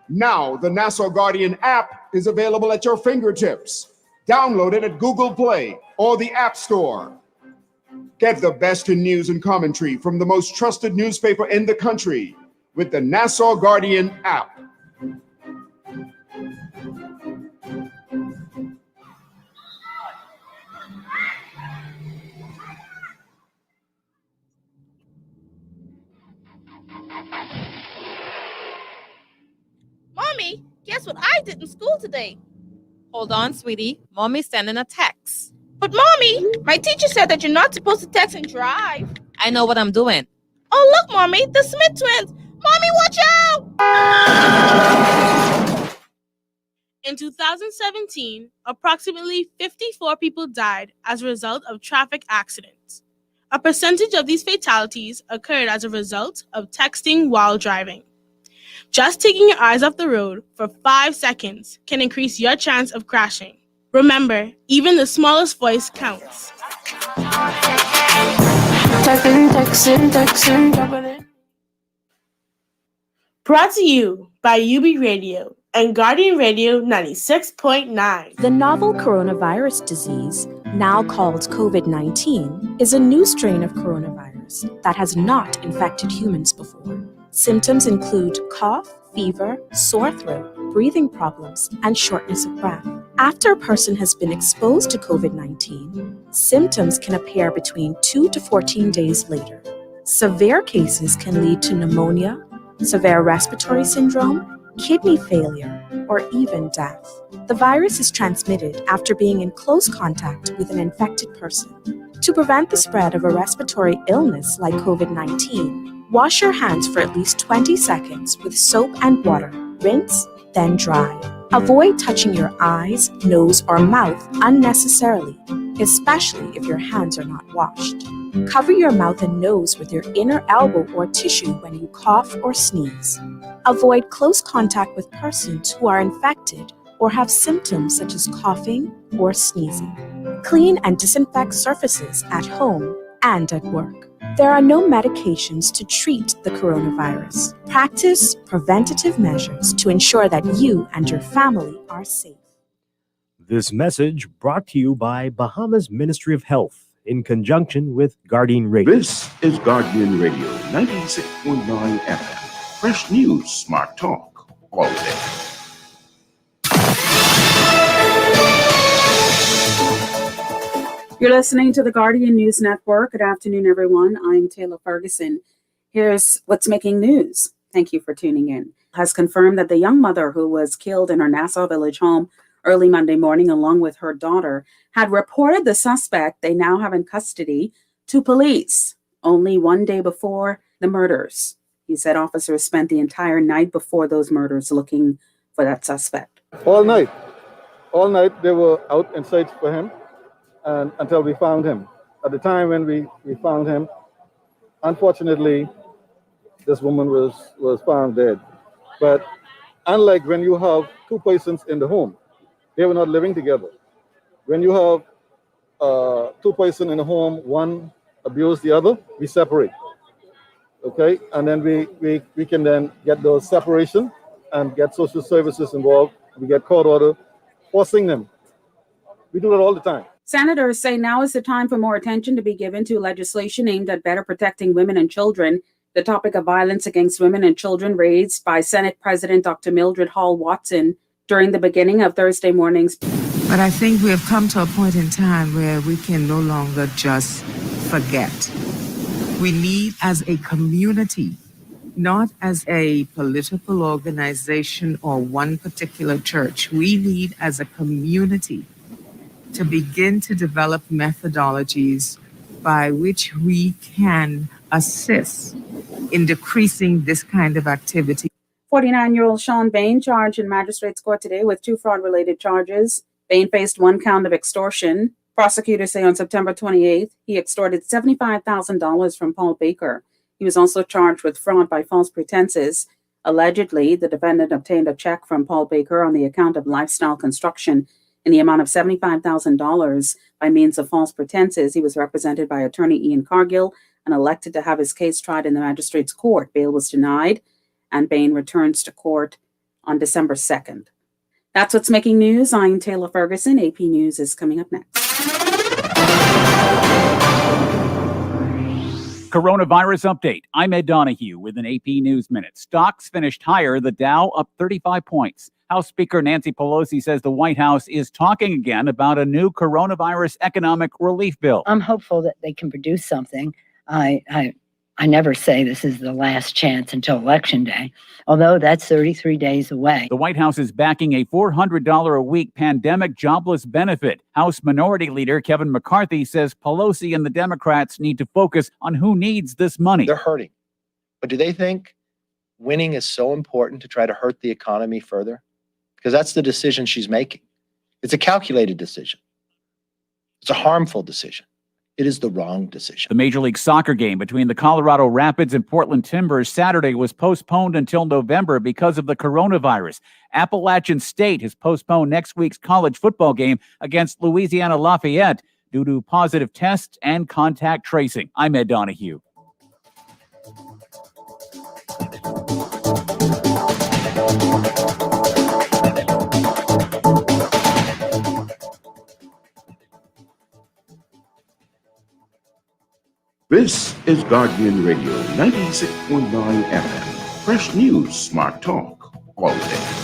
Now, the Nassau Guardian app is available at your fingertips. Download it at Google Play or the App Store. Get the best in news and commentary from the most trusted newspaper in the country with the Nassau Guardian app. Mommy, guess what I did in school today? Hold on, sweetie. Mommy's sending a text. But Mommy, my teacher said that you're not supposed to text and drive. I know what I'm doing. Oh, look, Mommy, the Smith twins. Mommy, watch out! In 2017, approximately 54 people died as a result of traffic accidents. A percentage of these fatalities occurred as a result of texting while driving. Just taking your eyes off the road for 5 seconds can increase your chance of crashing. Remember, even the smallest voice counts. Brought to you by UB Radio and Guardian Radio 96.9. The novel coronavirus disease, now called COVID-19, is a new strain of coronavirus that has not infected humans before. Symptoms include cough, fever, sore throat, breathing problems, and shortness of breath. After a person has been exposed to COVID-19, symptoms can appear between 2 to 14 days later. Severe cases can lead to pneumonia, severe respiratory syndrome, kidney failure, or even death. The virus is transmitted after being in close contact with an infected person. To prevent the spread of a respiratory illness like COVID-19, wash your hands for at least 20 seconds with soap and water. Rinse, then dry. Avoid touching your eyes, nose, or mouth unnecessarily, especially if your hands are not washed. Cover your mouth and nose with your inner elbow or tissue when you cough or sneeze. Avoid close contact with persons who are infected or have symptoms such as coughing or sneezing. Clean and disinfect surfaces at home and at work. There are no medications to treat the coronavirus. Practice preventative measures to ensure that you and your family are safe. This message brought to you by Bahamas Ministry of Health in conjunction with Guardian Radio. This is Guardian Radio 96.9 FM. Fresh news, smart talk, all day. You're listening to the Guardian News Network. Good afternoon, everyone. I'm Taylor Ferguson. Here's what's making news. Thank you for tuning in. Has confirmed that the young mother who was killed in her Nassau Village home early Monday morning, along with her daughter, had reported the suspect they now have in custody to police only one day before the murders. He said officers spent the entire night before those murders looking for that suspect. All night they were out in search for him. And until we found him. At the time when we found him, unfortunately, this woman was found dead. But unlike when you have two persons in the home, They were not living together. When you have two persons in a home, one abuse the other, we separate. Okay, and then we can then get those separation and get social services involved. We get court order forcing them. We do that all the time. Senators say now is the time for more attention to be given to legislation aimed at better protecting women and children. The topic of violence against women and children raised by Senate President Dr. Mildred Hall Watson during the beginning of Thursday morning's. But I think we have come to a point in time where we can no longer just forget. We need, as a community, not as a political organization or one particular church, we need, as a community, to begin to develop methodologies by which we can assist in decreasing this kind of activity. 49-year-old Sean Bain charged in magistrate's court today with 2 fraud-related charges. Bain faced 1 count of extortion. Prosecutors say on September 28th, he extorted $75,000 from Paul Baker. He was also charged with fraud by false pretenses. Allegedly, the defendant obtained a check from Paul Baker on the account of Lifestyle Construction in the amount of $75,000 by means of false pretenses. He was represented by attorney Ian Cargill and elected to have his case tried in the magistrate's court. Bail was denied, and Bain returns to court on December 2nd. That's what's making news. I'm Taylor Ferguson. AP News is coming up next. Coronavirus update. I'm Ed Donahue with an AP News Minute. Stocks finished higher, the Dow up 35 points. House Speaker Nancy Pelosi says the White House is talking again about a new coronavirus economic relief bill. I'm hopeful that they can produce something. I never say this is the last chance until Election Day, although that's 33 days away. The White House is backing a $400 a week pandemic jobless benefit. House Minority Leader Kevin McCarthy says Pelosi and the Democrats need to focus on who needs this money. They're hurting. But do they think winning is so important to try to hurt the economy further? Because that's the decision she's making. It's a calculated decision. It's a harmful decision. It is the wrong decision. The Major League Soccer game between the Colorado Rapids and Portland Timbers Saturday was postponed until November because of the coronavirus. Appalachian State has postponed next week's college football game against Louisiana Lafayette due to positive tests and contact tracing. I'm Ed Donahue. This is Guardian Radio 96.9 FM. Fresh news, smart talk, all day.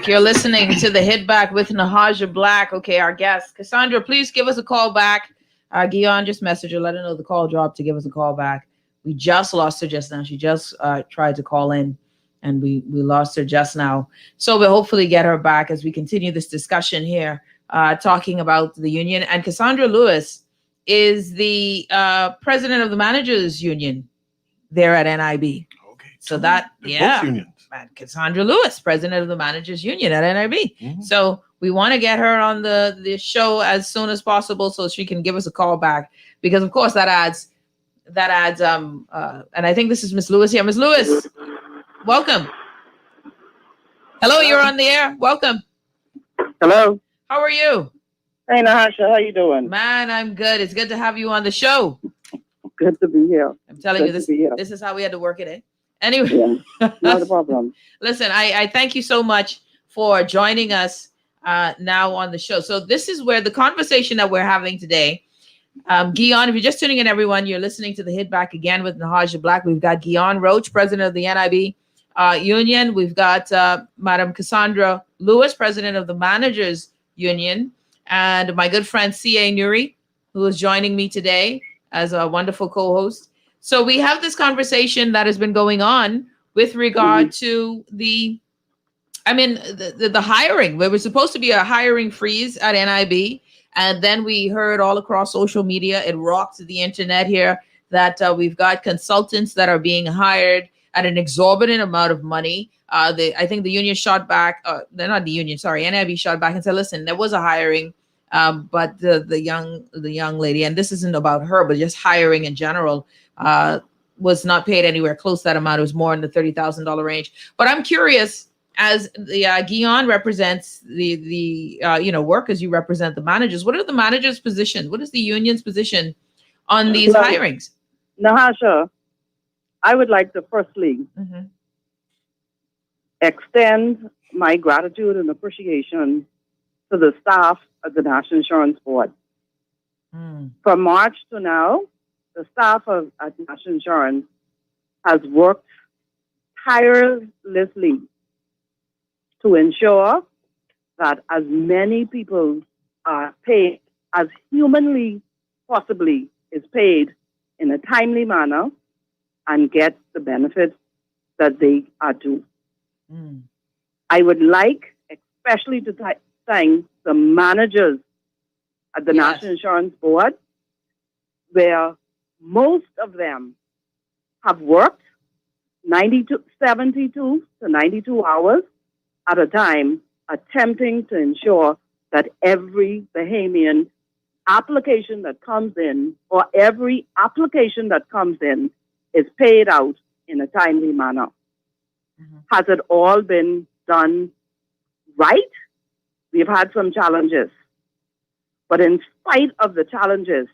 You're listening to the Hit Back with Nahaja Black. Okay, our guest, Cassandra, please give us a call back. Ghion, just message her, let her know the call dropped to give us a call back. We just lost her just now. She just tried to call in, and we lost her just now. So we'll hopefully get her back as we continue this discussion here, talking about the union. And Cassandra Lewis is the president of the Managers Union there at NIB. Okay. So that, yeah. Both unions. Cassandra Lewis, president of the Managers Union at NIB. Mm-hmm. So we want to get her on the show as soon as possible so she can give us a call back, because of course that adds and I think this is Miss Lewis here. Miss Lewis, welcome. Hello, you're on the air. Welcome. Hello. How are you? Hey, Nahasha, how you doing? Man, I'm good. It's good to have you on the show. Good to be here. I'm telling you, this is how we had to work it, eh? Anyway, not a problem. Listen, I thank you so much for joining us now on the show. So this is where the conversation that we're having today, Ghion, if you're just tuning in, everyone, you're listening to the Hit Back again with Nahaja Black. We've got Ghion Roach, president of the NIB union. We've got Madam Cassandra Lewis, president of the Managers Union, and my good friend C.A. Newry, who is joining me today as a wonderful co-host. So we have this conversation that has been going on with regard to the hiring. There was supposed to be a hiring freeze at NIB. And then we heard all across social media, it rocked the internet here, that we've got consultants that are being hired at an exorbitant amount of money. I think the union shot back, they're not the union, sorry, NIB shot back and said, listen, there was a hiring, but the young lady, and this isn't about her, but just hiring in general, was not paid anywhere close to that amount. It was more in the $30,000 range. But I'm curious, as the Ghion represents the workers, you represent the managers. What are the managers' positions? What is the union's position on these hirings? Nahasha, I would like to firstly extend my gratitude and appreciation to the staff of the National Insurance Board. From March to now, the staff at National Insurance has worked tirelessly to ensure that as many people are paid as humanly possibly is paid in a timely manner and get the benefits that they are due. I would like especially to thank the managers at the National Insurance Board, where most of them have worked 72 to 92 hours at a time, attempting to ensure that every Bahamian application that comes in, or every application that comes in, is paid out in a timely manner. Has it all been done right? We've had some challenges. But in spite of the challenges,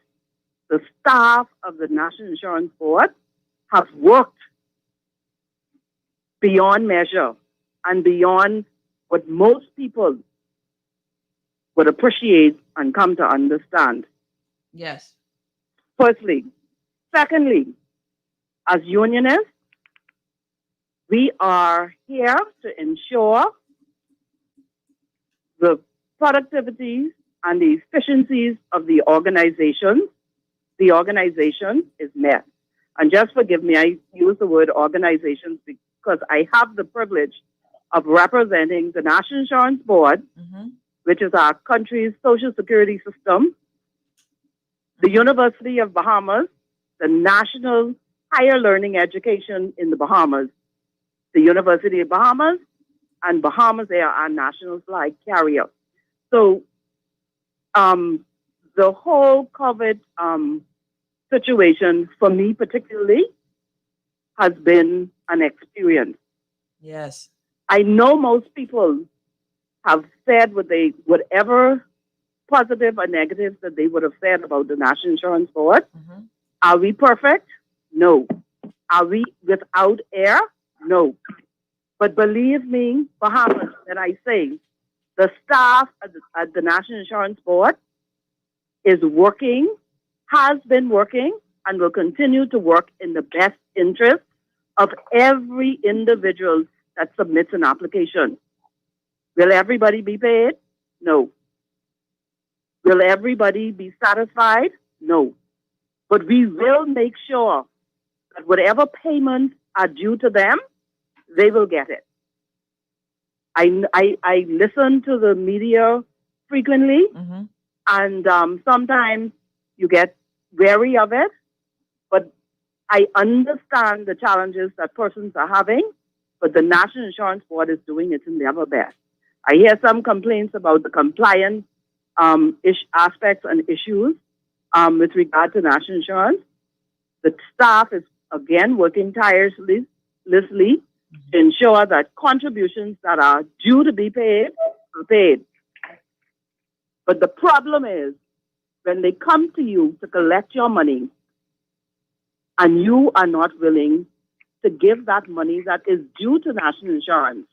the staff of the National Insurance Board have worked beyond measure and beyond what most people would appreciate and come to understand. Yes. Firstly. Secondly, as unionists, we are here to ensure the productivity and the efficiencies of the organization is met. And just forgive me, I use the word organizations because I have the privilege of representing the National Insurance Board, which is our country's social security system, the University of Bahamas, the National Higher Learning Education in the Bahamas, the University of Bahamas, and Bahamas Air, our national flag carrier. So the whole COVID situation, for me particularly, has been an experience. Yes. I know most people have said whatever positive or negative that they would have said about the National Insurance Board. Are we perfect? No. Are we without air? No. But believe me, Bahamas, when I say the staff at the National Insurance Board is working, has been working, and will continue to work in the best interest of every individual that submits an application. Will everybody be paid? No. Will everybody be satisfied? No. But we will make sure that whatever payments are due to them, they will get it. I listen to the media frequently, and sometimes you get wary of it, but I understand the challenges that persons are having, but the National Insurance Board is doing its level best. I hear some complaints about the compliance aspects and issues with regard to national insurance. The staff is, again, working tirelessly to ensure that contributions that are due to be paid are paid. But the problem is, when they come to you to collect your money and you are not willing to give that money that is due to national insurance,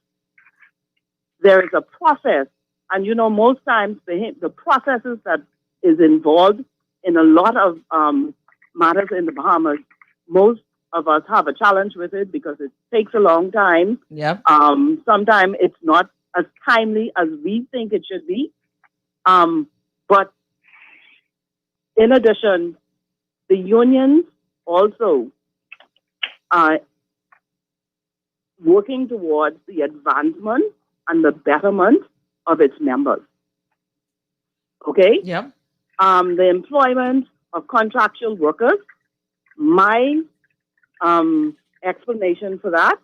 there is a process. And most times the processes that is involved in a lot of matters in the Bahamas, most of us have a challenge with it because it takes a long time. Yep. Sometimes it's not as timely as we think it should be. But in addition, the unions also are working towards the advancement and the betterment of its members. Okay? Yep. The employment of contractual workers, my explanation for that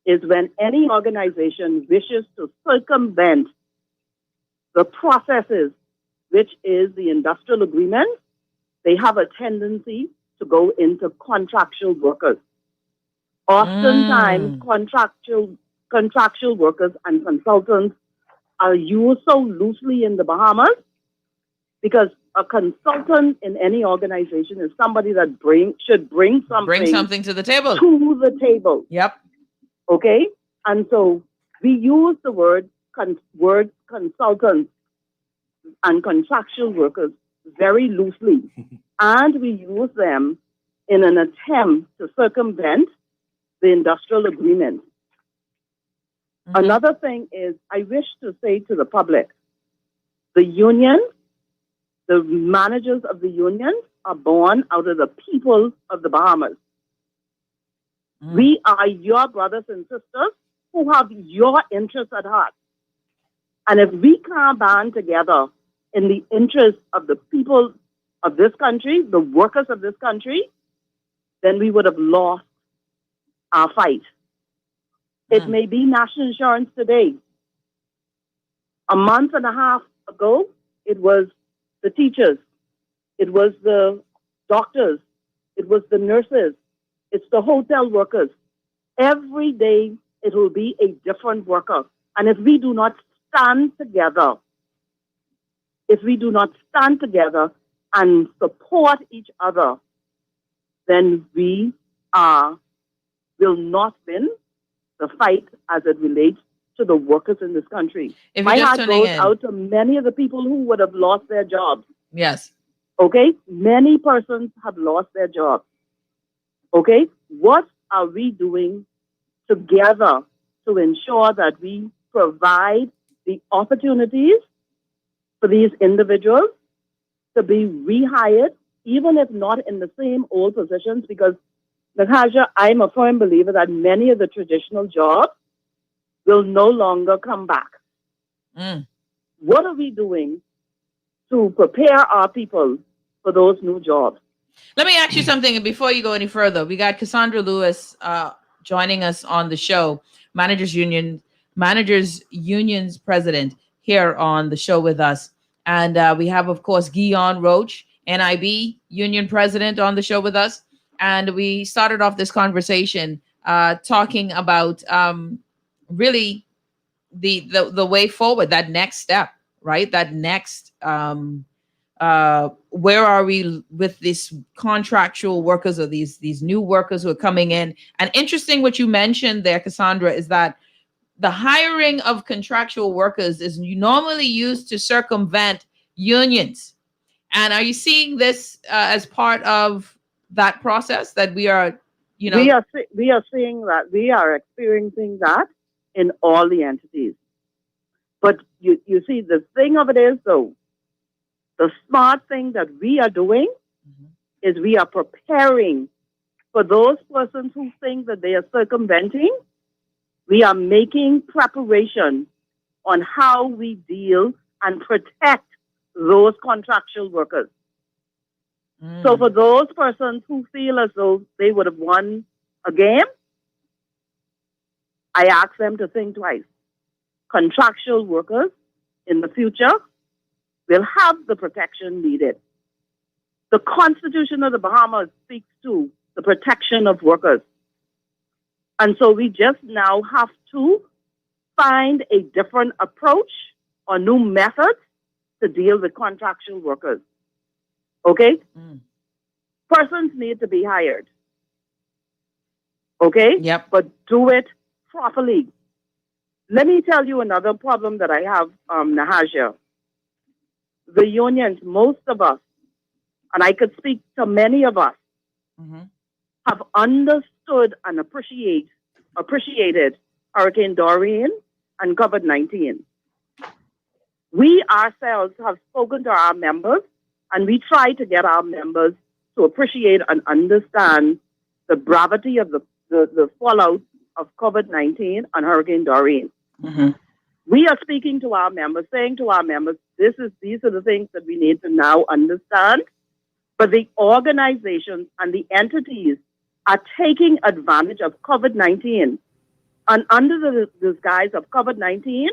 is when any organization wishes to circumvent the processes, which is the industrial agreement, they have a tendency to go into contractual workers. Oftentimes, contractual workers and consultants are used so loosely in the Bahamas because a consultant in any organization is somebody that should bring something to the table. To the table. Yep. Okay? And so we use the word consultants and contractual workers very loosely. And we use them in an attempt to circumvent the industrial agreement. Another thing is, I wish to say to the public, the union, the managers of the unions are born out of the people of the Bahamas. We are your brothers and sisters who have your interests at heart. And if we can't band together in the interest of the people of this country, the workers of this country, then we would have lost our fight. It may be national insurance today. A month and a half ago, it was the teachers, it was the doctors, it was the nurses, it's the hotel workers. Every day, it will be a different worker. And if we do not stand together, and support each other, then we will not win the fight as it relates to the workers in this country. My heart goes out to many of the people who would have lost their jobs. Yes. Okay? Many persons have lost their jobs. Okay? What are we doing together to ensure that we provide the opportunities for these individuals to be rehired, even if not in the same old positions? Because, Natasha, I'm a firm believer that many of the traditional jobs will no longer come back. What are we doing to prepare our people for those new jobs? Let me ask you something before you go any further. We got Cassandra Lewis joining us on the show, Managers Union's president, here on the show with us. And we have, of course, Ghion Roach, NIB union president, on the show with us. And we started off this conversation talking about really the way forward, that next step, right? That next, where are we with these contractual workers or these new workers who are coming in? And interesting what you mentioned there, Cassandra, is that the hiring of contractual workers is normally used to circumvent unions. And are you seeing this as part of that process that we are, we are seeing that, we are experiencing that in all the entities. But you see, the thing of it is, though, the smart thing that we are doing is we are preparing for those persons who think that they are circumventing. We are making preparation on how we deal and protect those contractual workers. So for those persons who feel as though they would have won a game, I ask them to think twice. Contractual workers in the future will have the protection needed. The Constitution of the Bahamas speaks to the protection of workers. And so we just now have to find a different approach or new methods to deal with contractual workers. Okay? Persons need to be hired. Okay? Yep. But do it properly. Let me tell you another problem that I have, Nahaja. The unions, most of us and I could speak to many of us, have understood and appreciated Hurricane Dorian and COVID-19. We ourselves have spoken to our members, and we try to get our members to appreciate and understand the gravity of the fallout of COVID-19 and Hurricane Dorian. We are speaking to our members, saying to our members, these are the things that we need to now understand. But the organizations and the entities are taking advantage of COVID-19. And under the disguise of COVID-19,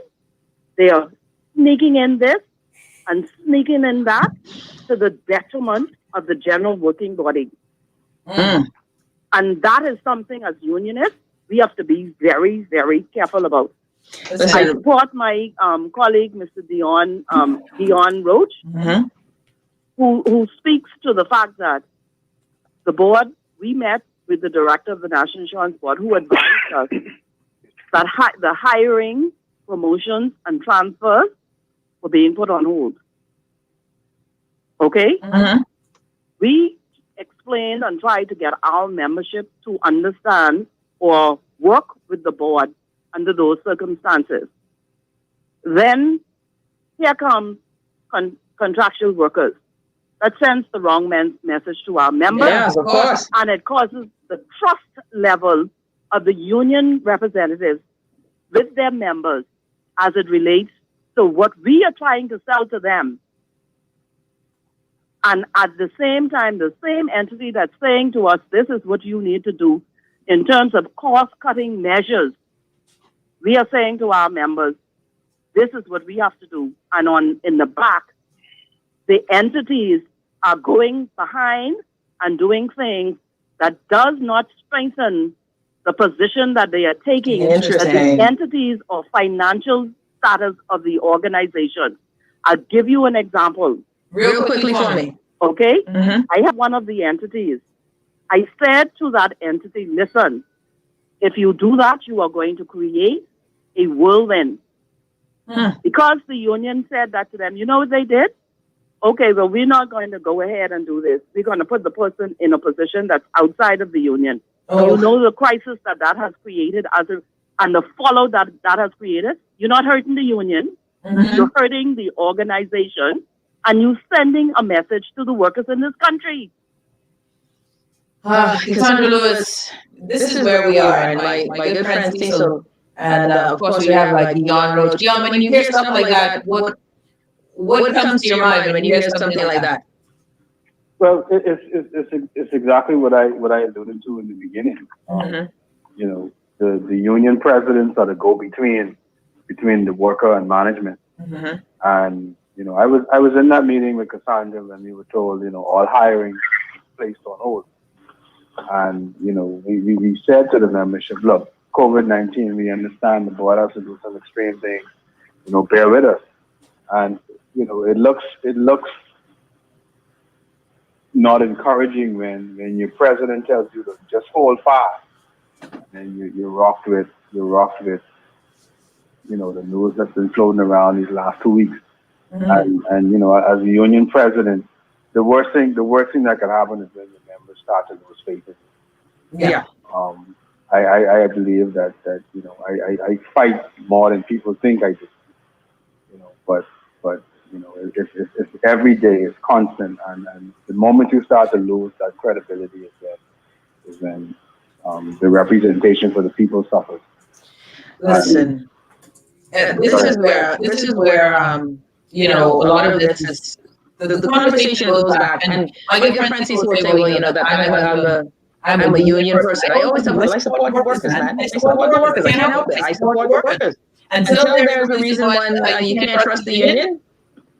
they are sneaking in this and sneaking in that to the detriment of the general working body. And that is something as unionists, we have to be very, very careful about. I support my colleague, Mr. Ghion Roach, who speaks to the fact that the board, we met with the director of the National Insurance Board, who advised us that the hiring, promotions, and transfers were being put on hold. Okay? We explained and tried to get our membership to understand or work with the board under those circumstances. Then here comes contractual workers. That sends the wrong message to our members. Yes, of course. And it causes the trust level of the union representatives with their members as it relates to what we are trying to sell to them. And at the same time, the same entity that's saying to us, this is what you need to do in terms of cost-cutting measures, we are saying to our members, this is what we have to do. And in the back, the entities are going behind and doing things that does not strengthen the position that they are taking as the entities or financial status of the organization. I'll give you an example. Real quickly for me. Okay? I have one of the entities. I said to that entity, listen, if you do that, you are going to create a whirlwind. Because the union said that to them, you know what they did? Okay, well, we're not going to go ahead and do this. We're going to put the person in a position that's outside of the union. You know the crisis that has created and the fallout that has created. You're not hurting the union. You're hurting the organization. And you're sending a message to the workers in this country. Cassandra Lewis, this is where we are. And my good friend Cecil, and of course we have like Ghion Roach. Ghion, when you hear stuff like that, what comes to your mind when you hear something like that? Well, it's exactly what I alluded to in the beginning. You know, the union presidents are the go-between between the worker and management. And you know, I was in that meeting with Cassandra when we were told, you know, all hiring placed on hold. And you know, we said to the membership, look, COVID-19, we understand the board has to do some extreme things. You know, bear with us. And you know, it looks not encouraging when your president tells you to just hold fast, and you're rocked with you know, the news that's been floating around these last 2 weeks. And you know, as a union president, the worst thing that can happen is when the members start to lose faith in you. I believe that you know, I fight more than people think I do. You know, but you know, it's every day, it's constant, and the moment you start to lose that credibility is when the representation for the people suffers. Listen, this is where you know, a lot of this is the conversation goes back, and my good friend Cecil would say, well, you know, that I'm a union person. I always tell people, I support workers, man. I support workers. I can't help it. I support workers. Until there's a reason why you can't trust the union,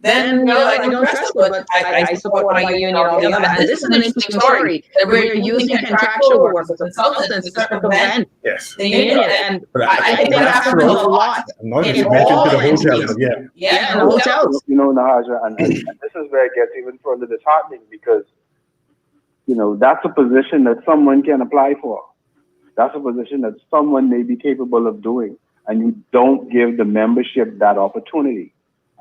then you know, I don't trust it, but I support my union altogether. And this is an interesting story that we're using contractual workers, consultants to circumvent the union. And I think that's happened a lot. Not just mentioned to the hotels, yeah, the hotels. You know, Nahaja, and this is where it gets even further disheartening because, you know, that's a position that someone can apply for. That's a position that someone may be capable of doing, and you don't give the membership that opportunity.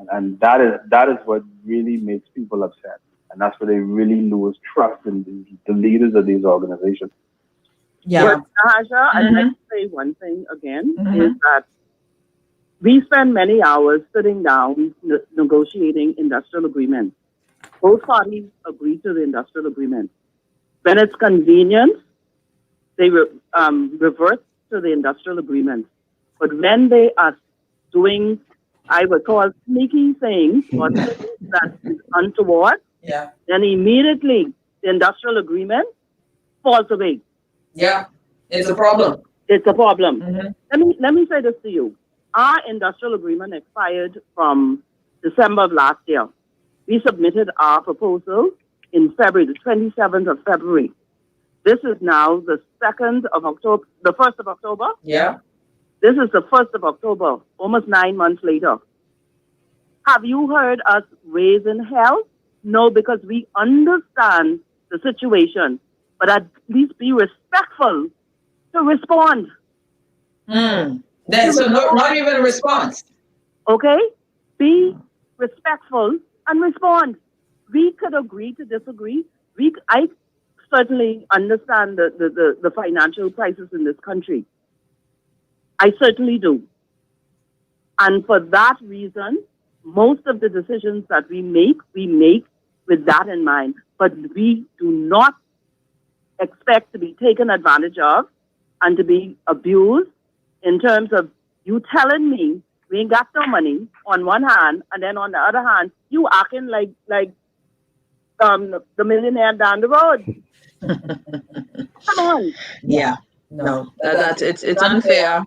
And that is what really makes people upset. And that's where they really lose trust in the leaders of these organizations. Yeah. But Naja, I'd like to say one thing again, is that we spend many hours sitting down negotiating industrial agreements. Both parties agree to the industrial agreement. When it's convenient, they revert to the industrial agreement. But when they are doing, I would call sneaky things, or things that is untoward, then immediately the industrial agreement falls away. Yeah, it's a problem. It's a problem. Let me say this to you. Our industrial agreement expired from December of last year. We submitted our proposal in February, the 27th of February. This is now the 2nd of October, the 1st of October. Yeah. This is the 1st of October, almost 9 months later. Have you heard us raising hell? No, because we understand the situation, but at least be respectful to respond. So not even a response. Okay? Be respectful and respond. We could agree to disagree. I certainly understand the financial crisis in this country. I certainly do. And for that reason, most of the decisions that we make with that in mind. But we do not expect to be taken advantage of and to be abused in terms of you telling me we ain't got no money on one hand, and then on the other hand, you acting like the millionaire down the road. Come on. Yeah. No, it's unfair.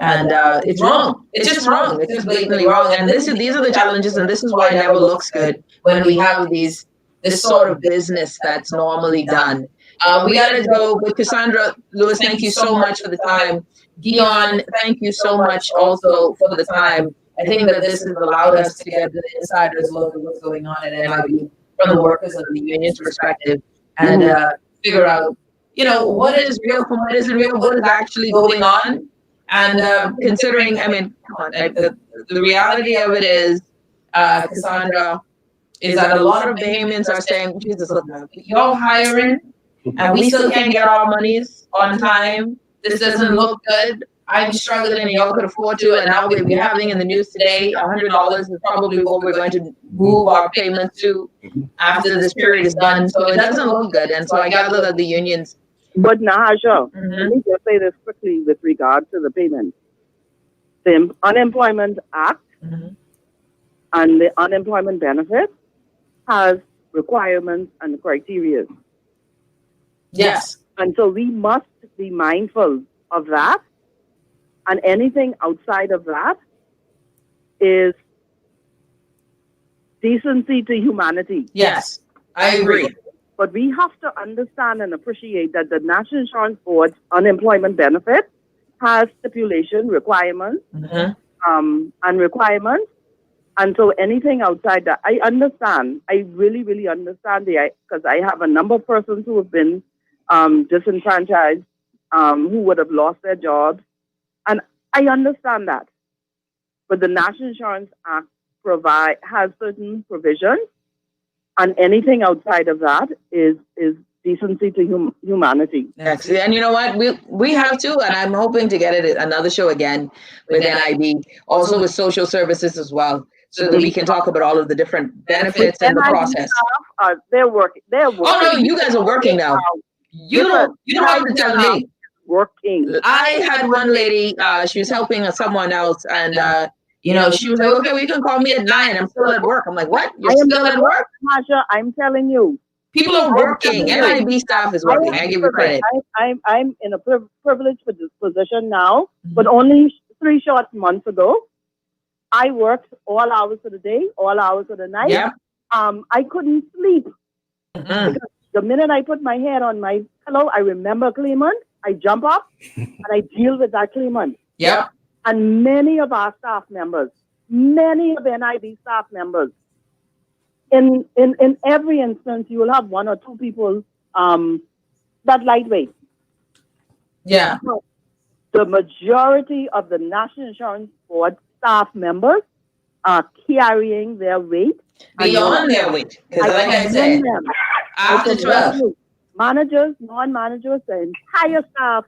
And it's wrong. It's just wrong. It's just blatantly wrong. And these are the challenges, and this is why it never looks good when we have this sort of business that's normally done. We got to go with Cassandra. Lewis, thank you so much for the time. Ghion, thank you so much also for the time. I think that this has allowed us to get the insider's look at what's going on at NIB from the workers of the union's perspective, and figure out, what is real from what isn't real, what is actually going on. And considering, I mean, come on, the reality of it is, Cassandra, is that a lot of Bahamians are saying, Jesus, look, y'all hiring, and we still can't get our monies on time. This doesn't look good. I'm struggling, and y'all could afford to. And now we're having in the news today, $100 is probably what we're going to move our payments to after this period is done. So it doesn't look good. And so I gather that the unions. But Naja, let me just say this quickly with regard to the payment. The Unemployment Act and the unemployment benefit has requirements and criteria. Yes. And so we must be mindful of that. And anything outside of that is decency to humanity. Yes, I agree. But we have to understand and appreciate that the National Insurance Board's unemployment benefit has stipulation, requirements, and requirements. And so anything outside that, I understand. I really, really understand because I have a number of persons who have been disenfranchised, who would have lost their jobs. And I understand that. But the National Insurance Act has certain provisions, and anything outside of that is decency to humanity. Yes. And you know what? We have to, and I'm hoping to get it another show again with NIB, also with social services as well, so that we can talk about all of the different benefits and the process. They're working. Oh no, you guys are working now. You don't have to tell me. Working. I had one lady, she was helping someone else, and she was like, okay, well, you can call me at 9. I'm still at work. I'm like, what? You're still at work? Masha, I'm telling you. People are working. NIB staff is working. I give you credit. I'm in a privileged position now, but only 3 short months ago, I worked all hours of the day, all hours of the night. Yeah. I couldn't sleep. Because the minute I put my head on my pillow, I remember claimant. I jump up and I deal with that claimant. Yep. And many of our staff members, many of NIB staff members, in every instance, you will have 1 or 2 people that lightweight. Yeah. The majority of the National Insurance Board staff members are carrying their weight Beyond their weight. Because like I said, after 12. Managers, non-managers, the entire staff,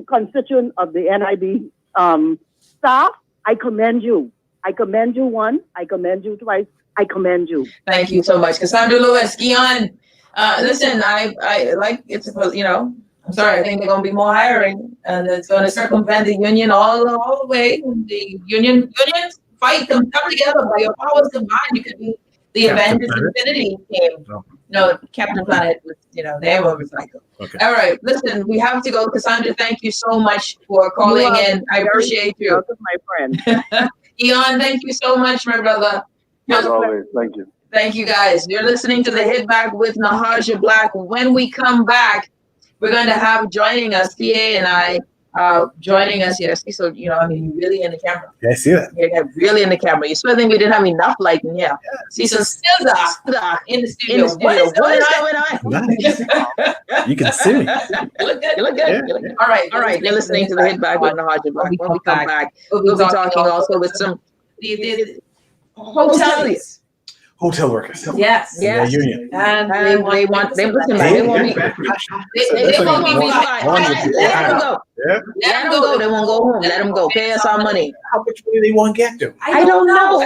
constituent of the NIB staff, I commend you. I commend you once. I commend you twice. I commend you. Thank you so much. Cassandra Lewis, Ghion. Listen, I like it's, you know, I'm sorry, I think they're going to be more hiring, and it's going to circumvent the union all the way. The unions fight, come together by your powers combined. You could be the Avengers Infinity team. No, Captain Planet, you know, they were recycled. Okay. All right, listen, we have to go. Cassandra, thank you so much for calling in. I appreciate you. Welcome, my friend. Ghion, thank you so much, my brother. As always, thank you. Thank you, guys. You're listening to the Hit Back with Nahaja Black. When we come back, we're going to have joining us, PA and I, joining us here. See, so, you know, I mean, you're really in the camera. Yeah, I see that. You're really in the camera. You still think we didn't have enough lighting here. See some still in the studio. What is going on? You can see me. You look good. You look good. Yeah. You look good. All right. You're listening to the Hit Back with Nahaja Black. When we come back, we'll be talking also with some the hoteliers. Hotel workers. Yes. And their union. And they want me. They won't be fine. Let them go. Yeah. Let them go. They won't go home. Let them go. Pay us our money. How much money they want to get to? I don't know.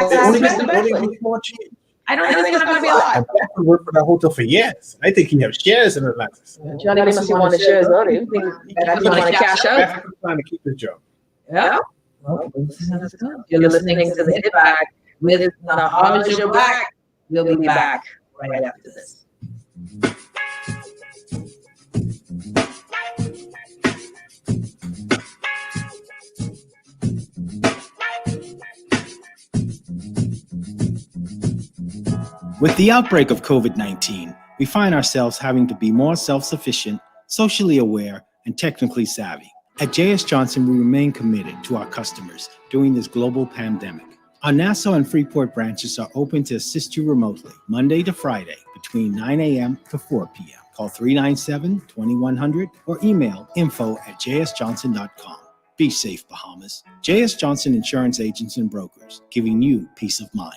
They only get more change. I don't think it's going to be a lot. I worked for that hotel for years. I think he has shares in Atlantis. Johnny must be one of the shares, though. You think that he want to cash out? Trying to keep his job. Yeah. You're listening to the Hit Back with Nahaja Black. We'll be back right after this. With the outbreak of COVID-19, we find ourselves having to be more self-sufficient, socially aware, and technically savvy. At J.S. Johnson, we remain committed to our customers during this global pandemic. Our Nassau and Freeport branches are open to assist you remotely, Monday to Friday, between 9 a.m. to 4 p.m. Call 397-2100 or email info@jsjohnson.com. Be safe, Bahamas. J.S. Johnson Insurance Agents and Brokers, giving you peace of mind.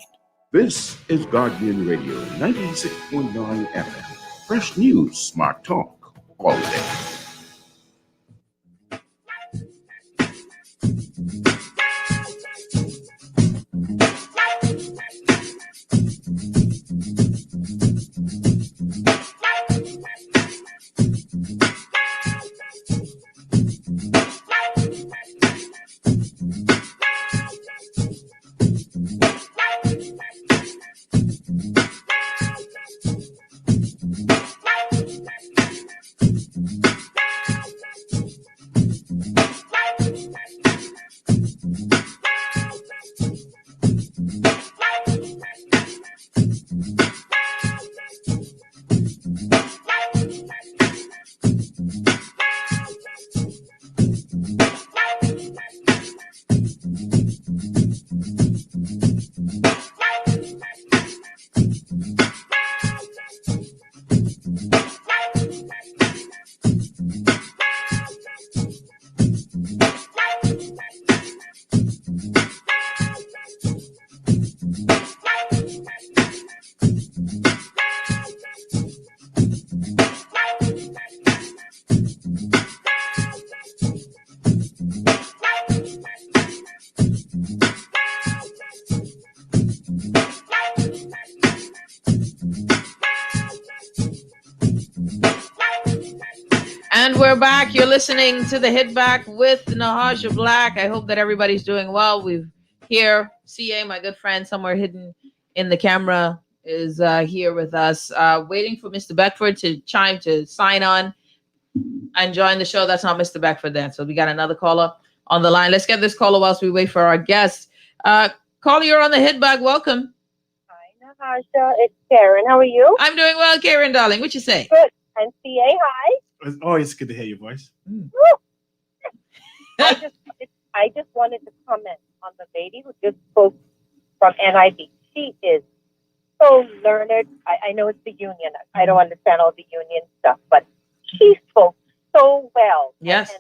This is Guardian Radio 96.9 FM. Fresh news, smart talk, all day. And we're back. You're listening to the Hit Back with Nahaja Black. I hope that everybody's doing well. We've here, CA, my good friend, somewhere hidden in the camera, is here with us, waiting for Mr. Beckford to sign on and join the show. That's not Mr. Beckford then. So we got another caller on the line. Let's get this caller whilst we wait for our guest. Caller, you're on the Hit Back. Welcome. Hi, Nahaja. It's Karen. How are you? I'm doing well, Karen, darling. What you say? Good. And CA, hi. It's always good to hear your voice. I just wanted to comment on the lady who just spoke from NIB. She is so learned. I know it's the union. I don't understand all the union stuff, but she spoke so well. Yes.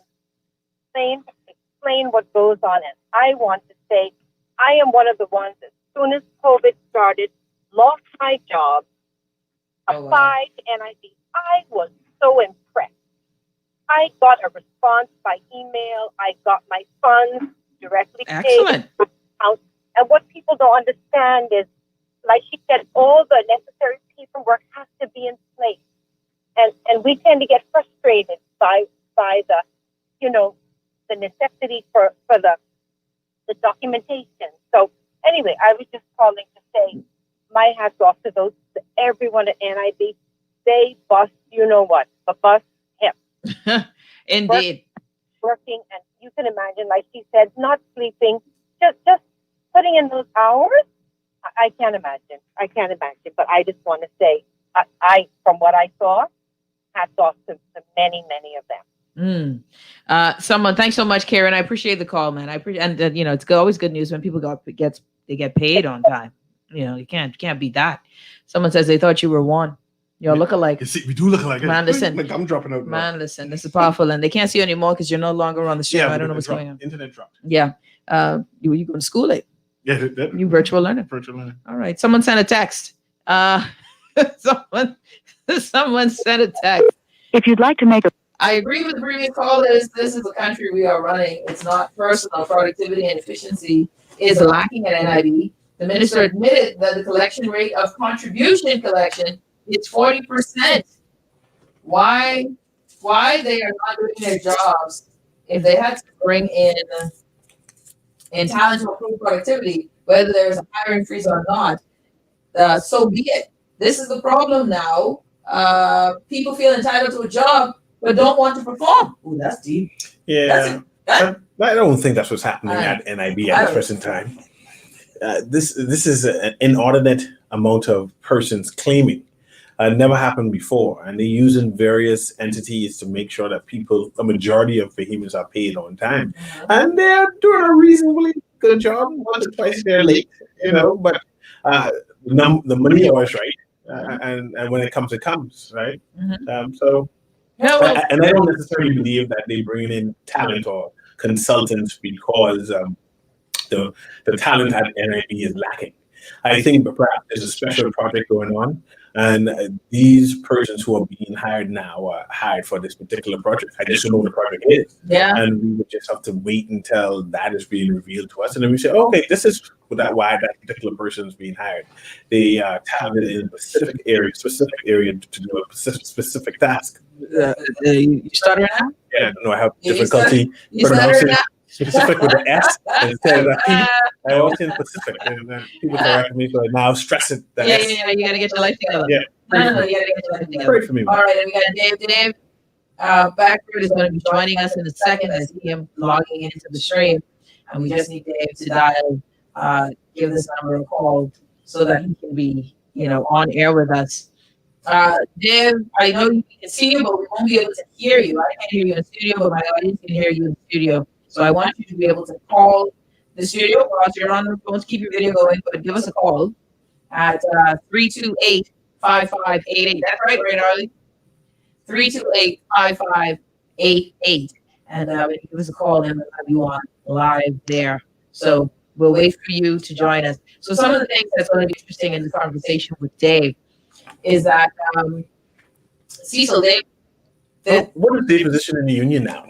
And explain what goes on. And I want to say, I am one of the ones that's soon as COVID started, lost my job, applied to NIB. I was so impressed. I got a response by email. I got my funds directly paid. Excellent. And what people don't understand is, like she said, all the necessary paperwork has to be in place. And we tend to get frustrated by the, the necessity for the documentation. So anyway, I was just calling to say my hats off to everyone at NIB. They bust, but bust him. Indeed. Working, and you can imagine, like she said, not sleeping, just putting in those hours. I can't imagine. But I just want to say, I from what I saw, hats off to many of them. Thanks so much, Karen. I appreciate the call, man. It's always good news when people get paid on time. You can't beat that. Someone says they thought you were one. Look alike. We do look alike. Man, listen. Like I'm dropping out. Man, listen. This is powerful, and they can't see you anymore because you're no longer on the stream. Yeah, I don't know what's going on. Internet dropped. Yeah. You going to school late? Yeah. You virtual learner. Virtual learner. All right. Someone sent a text. Someone sent a text. If you'd like to make a I agree with the previous callers. This is the country we are running. It's not personal. Productivity and efficiency is lacking at NIB. The minister admitted that the collection rate of contribution collection is 40%. Why they are not doing their jobs? If they had to bring in talent to improve productivity, whether there's a hiring freeze or not, so be it. This is the problem now. People feel entitled to a job but don't want to perform. Ooh, that's deep. Yeah. I don't think that's what's happening at NIB at the present time. This is an inordinate amount of persons claiming. Never happened before. And they're using various entities to make sure that a majority of Bahamians are paid on time. And they're doing a reasonably good job. Once or twice they're late, but the money always right. And when it comes, right? And I don't necessarily believe that they bring in talent or consultants because the talent at NIB is lacking. I think perhaps there's a special project going on, and these persons who are being hired now are hired for this particular project. I just don't know what the project is. Yeah. And we would just have to wait until that is being revealed to us. And then we say, okay, this is why that particular person is being hired. They are talented in a specific area to do a specific task. You stuttering now? Yeah, no, I have difficulty pronouncing specific with the S instead of the P. I always say Pacific, and then people correct me, so I now stress it. Yeah, you gotta get your life together. Yeah. No, you gotta get your life together. Great for me. All right, and we got Dave. Dave Backford is going to be joining us in a second as he is logging into the stream, and we just need Dave to dial, give this number a call so that he can be, on air with us. Dave, I know you can see you, but we won't be able to hear you. I can't hear you in the studio, but my audience can hear you in the studio. So I want you to be able to call the studio whilst you're on the phone to keep your video going, but give us a call at 328-5588. That's right, Arlie? 328-5588. And give us a call and we'll have you on live there. So we'll wait for you to join us. So some of the things that's going to be interesting in the conversation with Dave is that Cecil, Dave. What is Dave's position in the union now?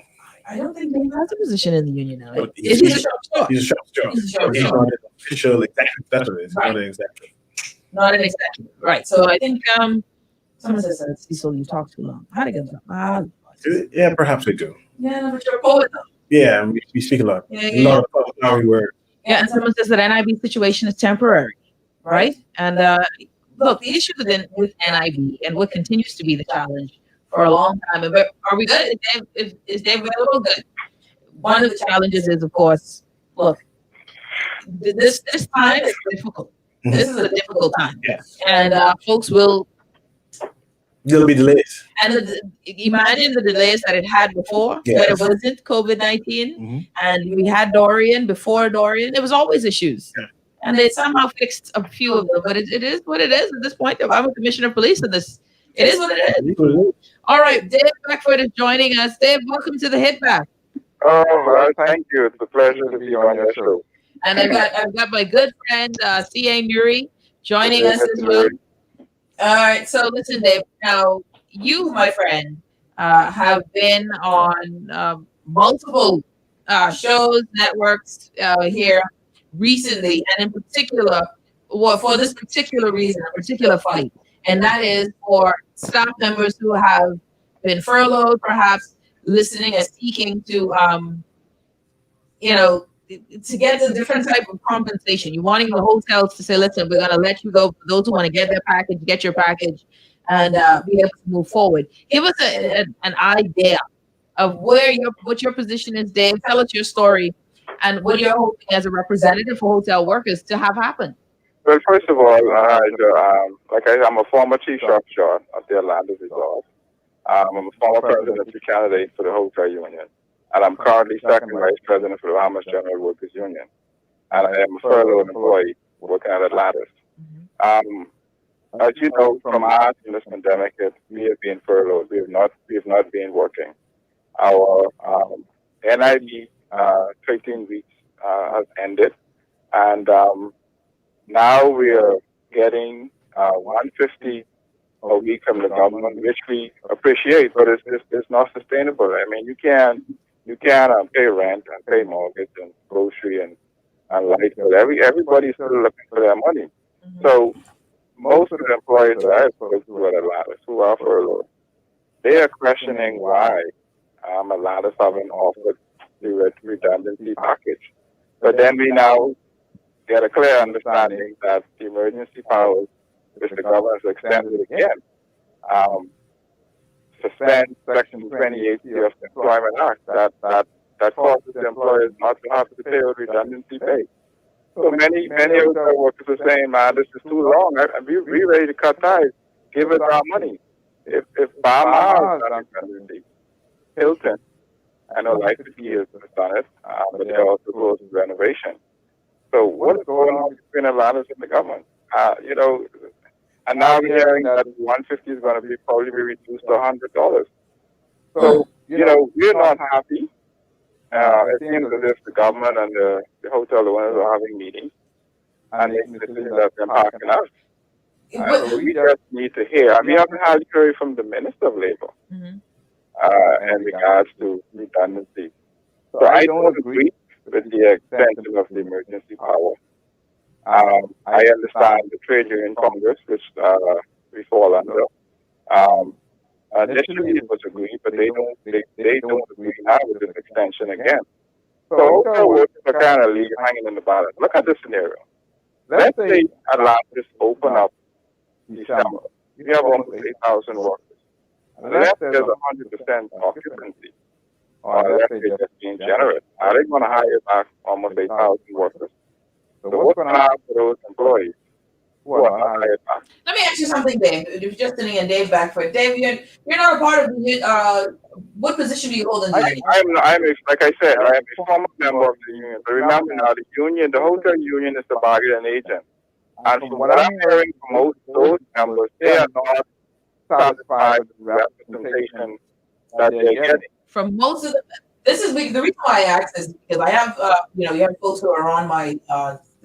I don't think Dave has a position in the union now. He's a shop steward. He's not an official executive. That's what it is. Right. Not an executive. Not an executive. Right. So I think someone says that Cecil, you talk too long. How to get that? Yeah, perhaps we do. Yeah, but you're a poet though. Yeah, we speak a lot. A lot of flowery words. Yeah, and someone says that NIB situation is temporary, right? And look, the issue with NIB and what continues to be the challenge for a long time. But are we good? Is Dave available? Good. One of the challenges is, of course, look, this time is difficult. This is a difficult time. Yes. And folks will. There'll be delays. And imagine the delays that it had before, Yes. when it wasn't COVID-19, and we had Dorian before Dorian. There was always issues. Yeah. And they somehow fixed a few of them, but it is what it is at this point. I'm a commissioner of police in this. It is what it is. All right, Dave Backford is joining us. Dave, welcome to the Hit Back. Oh, well, thank you. It's a pleasure to be on your show. And I've got my good friend C.A. Newry joining us as well. All right. So listen, Dave. Now you, my friend, have been on multiple shows, networks here recently, and in particular, well, for this particular reason, a particular fight, and that is for staff members who have been furloughed, perhaps listening and seeking to, to get a different type of compensation. You're wanting the hotels to say, listen, we're going to let you go for those who want to get their package, get your package, and be able to move forward. Give us an idea of what your position is, Dave. Tell us your story and what you're hoping as a representative for hotel workers to have happen. Well, first of all, I'm a former chief shop steward at the Atlantis Resort. I'm a former presidential candidate for the hotel union, and I'm currently second vice president for the Bahamas General Workers Union. And I am a furloughed employee working at Atlantis. As you know, from March in this pandemic, we have been furloughed. We have not been working. Our NIB 13 weeks has ended, and now we are getting $150 a week from the government, which we appreciate, but it's not sustainable. I mean, you can't pay rent and pay mortgage and grocery and light bill. Everybody's still looking for their money. So most of the employees that I spoke to at Atlantis who are furloughed, they are questioning why Atlantis haven't offered the redundancy package. But then we now get a clear understanding that the emergency powers, which the government has extended again, suspend Section 28 of the Employment Act that forces the employers not to have to pay out redundancy pay. So many hotel workers are saying, man, this is too long. We're ready to cut ties. Give us our money. If Bahamas has done redundancy, Hilton, I know Life has done it, but they're also closed to renovation. So what is going on between Atlantis and the government? And now we're hearing that 150 is going to probably be reduced to $100. So, we're not happy. It seems as if the government and the hotel owners are having meetings and making decisions that are impacting us. So we just need to hear. And we haven't had heard from the Minister of Labor in regards to redundancy. So I don't agree with the extension of the emergency power. I understand the trade union Congress, which we fall under. Initially it was agreed, but they don't agree now with this extension again. So hotel workers are kind of hanging in the balance. Look at this scenario. Let's say Atlantis open up December. We have almost 8,000 workers. Unless there's 100% occupancy, or unless they're just being generous, are they going to hire back almost 8,000 workers? So what's going to happen to those employees who are not hired back? Let me ask you something, Dave. If you're just sitting in Dave back for it. Dave, you're not a part of the what position do you hold in the union? Like I said, I'm a former member of the union. But remember now, the hotel union is the bargaining agent. And from what I'm hearing from most of those members, they are not satisfied with the representation that they're getting. From most of this is the reason why I asked is because I have you have folks who are on my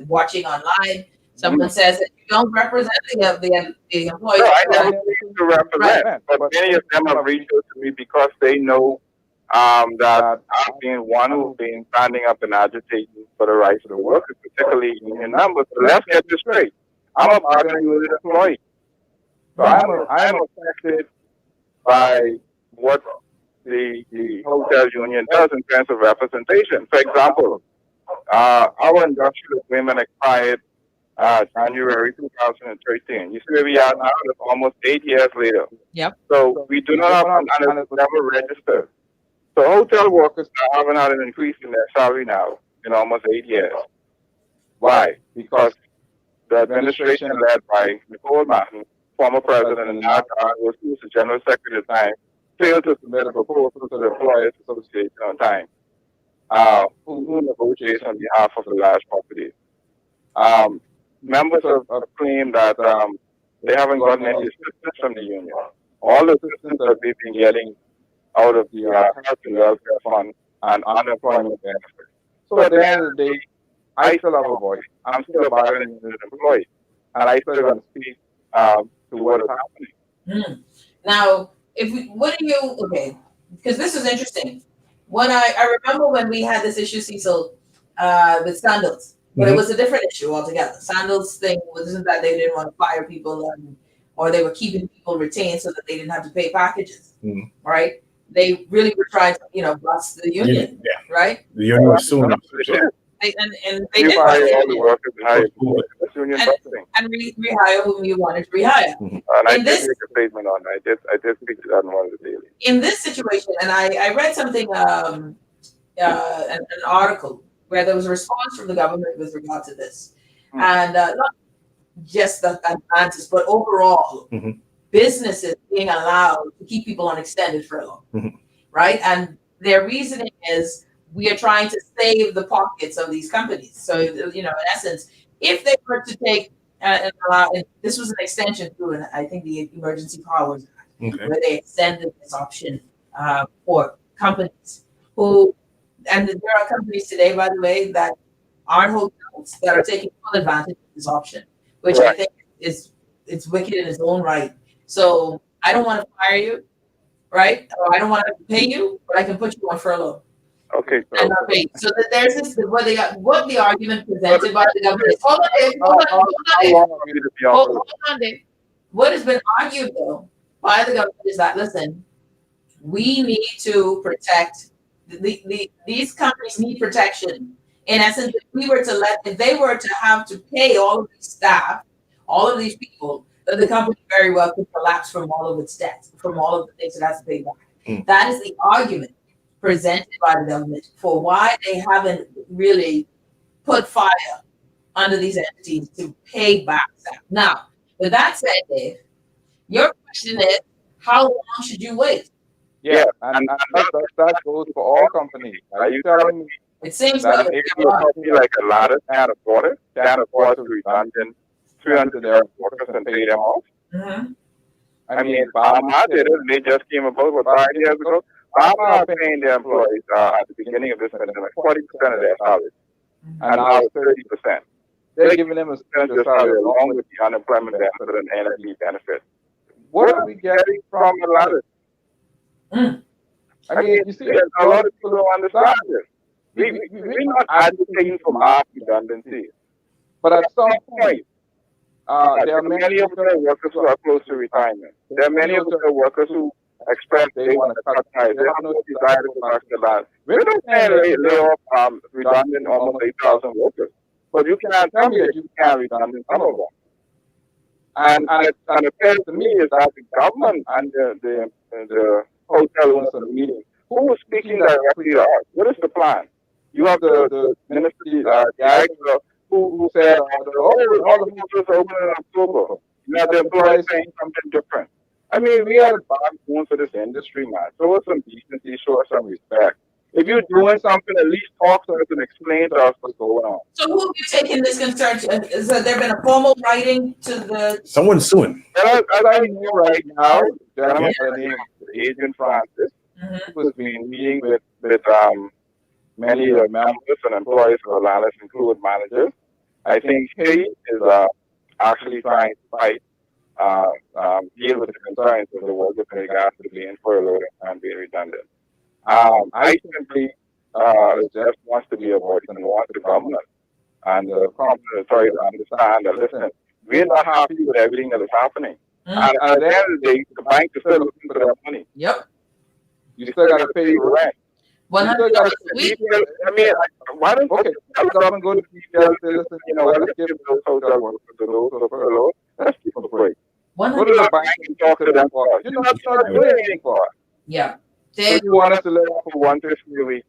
watching online. Someone says that you don't represent the employees. No, I don't need to represent, but many of them have reached out to me because they know that I've been one who's been standing up and agitating for the rights of the workers, particularly union members. So let's get this straight. I'm a bargaining unit employee. So I'm affected by what the hotel union does in terms of representation. For example, our industrial agreement expired January 2013. You see where we are now? It's almost 8 years later. Yep. So we do not have and it's never registered. So hotel workers haven't had an increase in their salary now in almost 8 years. Why? Because the administration led by Nicole Martin, former president, and now was the general secretary at the time, failed to submit a proposal to the Employers Association on time, who negotiates on behalf of the large properties. Members have claimed that they haven't gotten any assistance from the union. All the assistance that they've been getting out of the health and welfare fund and unemployment benefits. So at the end of the day, I still have a voice. I'm still a bargaining unit employee, and I still going to speak to what is happening. Now, what do you, okay, because this is interesting. When I remember when we had this issue, Cecil, with Sandals, but it was a different issue altogether. Sandals thing wasn't that they didn't want to fire people or they were keeping people retained so that they didn't have to pay packages, right? They really were trying to, bust the union, right? The union was suing us. They did fire all the workers and hire that's union busting. and rehire whom you wanted to rehire. And I did make a statement on that. I did speak to that in one of the dailies. In this situation, and I read something, an article where there was a response from the government with regard to this, and not just the Atlantis, but overall, businesses being allowed to keep people on extended furlough, right? And their reasoning is we are trying to save the pockets of these companies. So, in essence, if they were to take and allow, and this was an extension through, I think, the Emergency Powers Act, where they extended this option for companies who, and there are companies today, by the way, that aren't hotels that are taking full advantage of this option, which I think it's wicked in its own right. So I don't want to fire you, right? Or I don't want to pay you, but I can put you on furlough. Okay. And not paid. So that there's this what the argument presented by the government is. Hold on, Dave. What has been argued though by the government is that listen, we need to protect these companies need protection. In essence, if they were to have to pay all of these staff, all of these people, that the company very well could collapse from all of its debts, from all of the things it has to pay back. That is the argument presented by the government for why they haven't really put fire under these entities to pay back staff. Now, with that said, Dave, your question is, how long should you wait? Yeah, and that goes for all companies. Are you telling me it seems that if a company like Atlantis can't afford to redundant 300 of their workers and pay them off? I mean, Bahamas did it. They just came about 5 years ago. Bahamas are paying their employees at the beginning of this pandemic 40% of their salaries, and now 30%. They're giving them a percentage of salary along with the unemployment benefit and NIB benefit. What are we getting from Atlantis? I mean, you see, a lot of people don't understand this. We're not advocating for mass redundancy, but at some point, there are many of the workers who are close to retirement. There are many of the workers who express they want to cut ties. They have no desire to go back to the land. We're not saying lay off redundant almost 8,000 workers, but you can't tell me that you can't redundant some of them. And it appears to me is that the government and the hotel owners of the meeting, who was speaking directly to us? What is the plan? You have the ministry, the who said all the hotels open in October. You have the employees saying something different. I mean, we are the backbone for this industry, man. Show us some decency, show us some respect. If you're doing something, at least talk to us and explain to us what's going on. So who have you taken this concern to? Has there been a formal writing to the... Someone's suing. As I know right now, the gentleman by the name of Adrian Francis, who's been meeting with many members and employees of Atlantis, including managers. I think he is actually trying to fight, deal with the concerns of the workers in regards to being furloughed and being redundant. I simply just wants to be a voice and wants the government and the competent authority to understand that, listen, we're not happy with everything that is happening. And at the end of the day, the bank is still looking for their money. Yep. You still got to pay your rent. I mean, why don't the government go to people and say, listen, let's give those hotel workers to those who are furloughed, let's keep them free. Go to the bank and talk to them for us. You're not doing anything for us. Yeah. So you want us to live off for 1 to 3 weeks.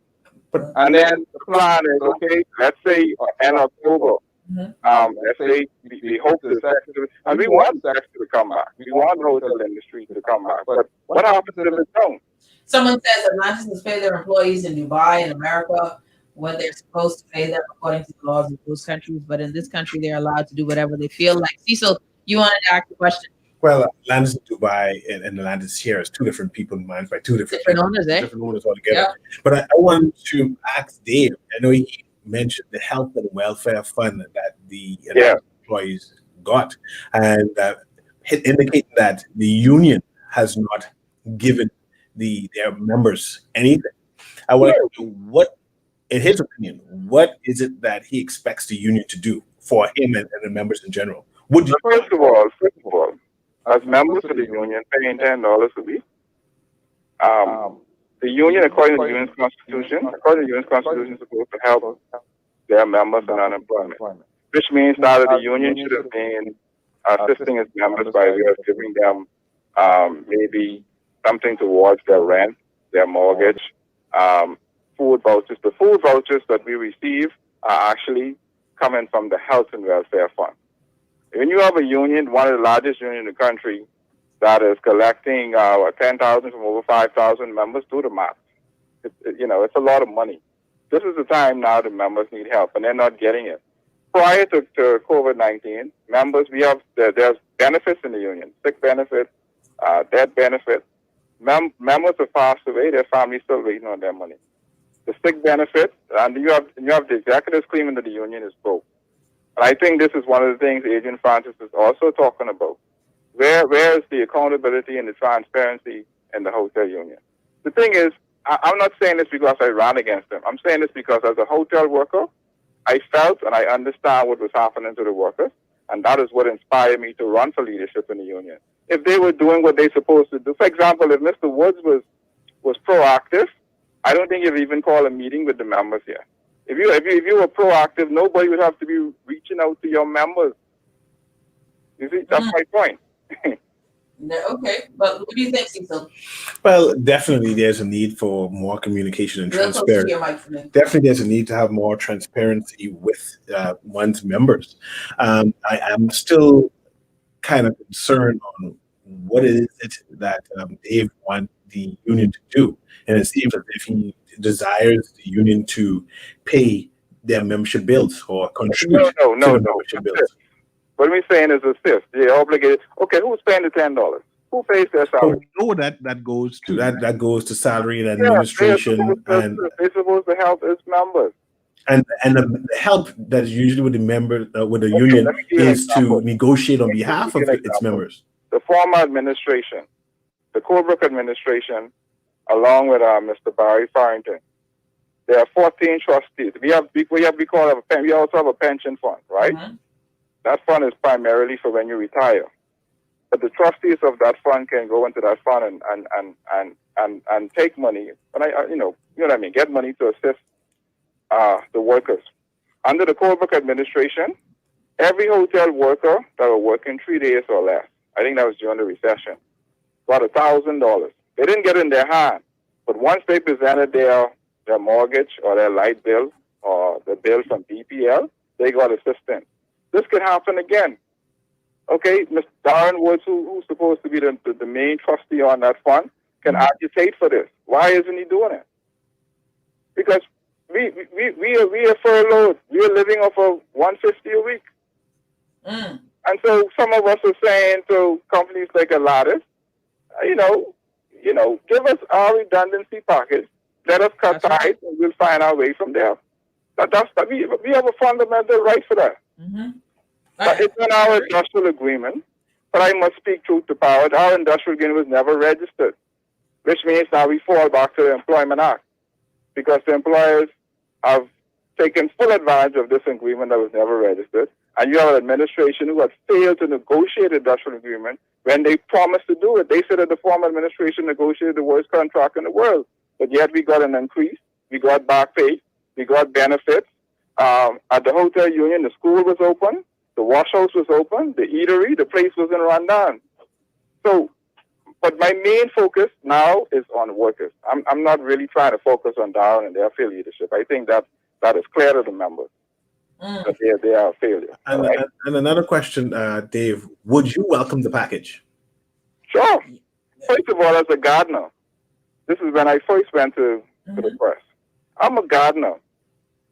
And then the plan is, okay, let's say end October. Let's say we hope the sector, and we want the sector to come back. We want the hotel industry to come back. But what happens if it don't? Someone says Atlantis must pay their employees in Dubai and America when they're supposed to pay them according to the laws of those countries. But in this country, they're allowed to do whatever they feel like. Cecil, you wanted to ask a question? Well, Atlantis in Dubai and Atlantis here is two different people managed by two different owners, different owners altogether. Yeah. But I want to ask Dave. I know he mentioned the health and welfare fund that the Yeah. employees got, and indicating that the union has not given their members anything. I want to know what, in his opinion, what is it that he expects the union to do for him and the members in general? Would you? First of all, as members of the union paying $10 a week, the union, according to the union's constitution, is supposed to help their members in unemployment, which means that the union should have been assisting its members by way of giving them maybe something towards their rent, their mortgage, food vouchers. The food vouchers that we receive are actually coming from the health and welfare fund. When you have a union, one of the largest unions in the country, that is collecting 10,000 from over 5,000 members, do the math. It's a lot of money. This is the time now the members need help, and they're not getting it. Prior to COVID-19, members, there's benefits in the union, sick benefit, death benefit. Members have passed away, their families still waiting on their money. The sick benefit, and you have the executives claiming that the union is broke. And I think this is one of the things Adrian Francis is also talking about. Where is the accountability and the transparency in the hotel union? The thing is, I'm not saying this because I ran against them. I'm saying this because as a hotel worker, I felt and I understand what was happening to the workers, and that is what inspired me to run for leadership in the union. If they were doing what they're supposed to do, for example, if Mr. Woods was proactive, I don't think you'd even call a meeting with the members here. If you were proactive, nobody would have to be reaching out to your members. You see, that's my point. Okay, but what do you think, Cecil? Well, definitely there's a need for more communication and Real close to your transparency. mic for me. Definitely there's a need to have more transparency with one's members. I am still kind of concerned on what is it that Dave wants the union to do. And it seems as if he desires the union to pay their membership bills or contribute to the membership bills. What we're saying is assist. They're obligated. Okay, who's paying the $10? Who pays their So salary? we know that goes to that goes to salary and administration and They're supposed to help its members. and the help that is usually with the member with the union let me give you an is to negotiate on behalf of its members. The former administration, the Colebrook administration, along with Mr. Barry Farrington, there are 14 trustees. We also have a pension fund, right? Mm-hmm. That fund is primarily for when you retire. But the trustees of that fund can go into that fund and take money. And you know what I mean, get money to assist the workers. Under the Colebrook administration, every hotel worker that were working 3 days or less, I think that was during the recession, got $1,000. They didn't get it in their hand, but once they presented their mortgage or their light bill or the bill from BPL, they got assistance. This could happen again. Okay, Mr. Darren Woods, who's supposed to be the main trustee on that fund, can agitate for this. Why isn't he doing it? Because we are furloughed. We are living off of $150 a week. And so some of us are saying to companies like Atlantis, give us our redundancy package. Let us cut ties, and we'll find our way from there. We have a fundamental right for that. It's in our industrial agreement, but I must speak truth to power. Our industrial agreement was never registered, which means now we fall back to the Employment Act because the employers have taken full advantage of this agreement that was never registered. And you have an administration who has failed to negotiate the industrial agreement when they promised to do it. They said that the former administration negotiated the worst contract in the world, but yet we got an increase, we got back pay, we got benefits. At the hotel union, the school was open, the wash house was open, the eatery, the place wasn't run down. So, but my main focus now is on workers. I'm not really trying to focus on Darren and their field leadership. I think that is clear to the members. That they are a failure. And another question, Dave, would you welcome the package? Sure. First of all, as a gardener, this is when I first went to the press. I'm a gardener.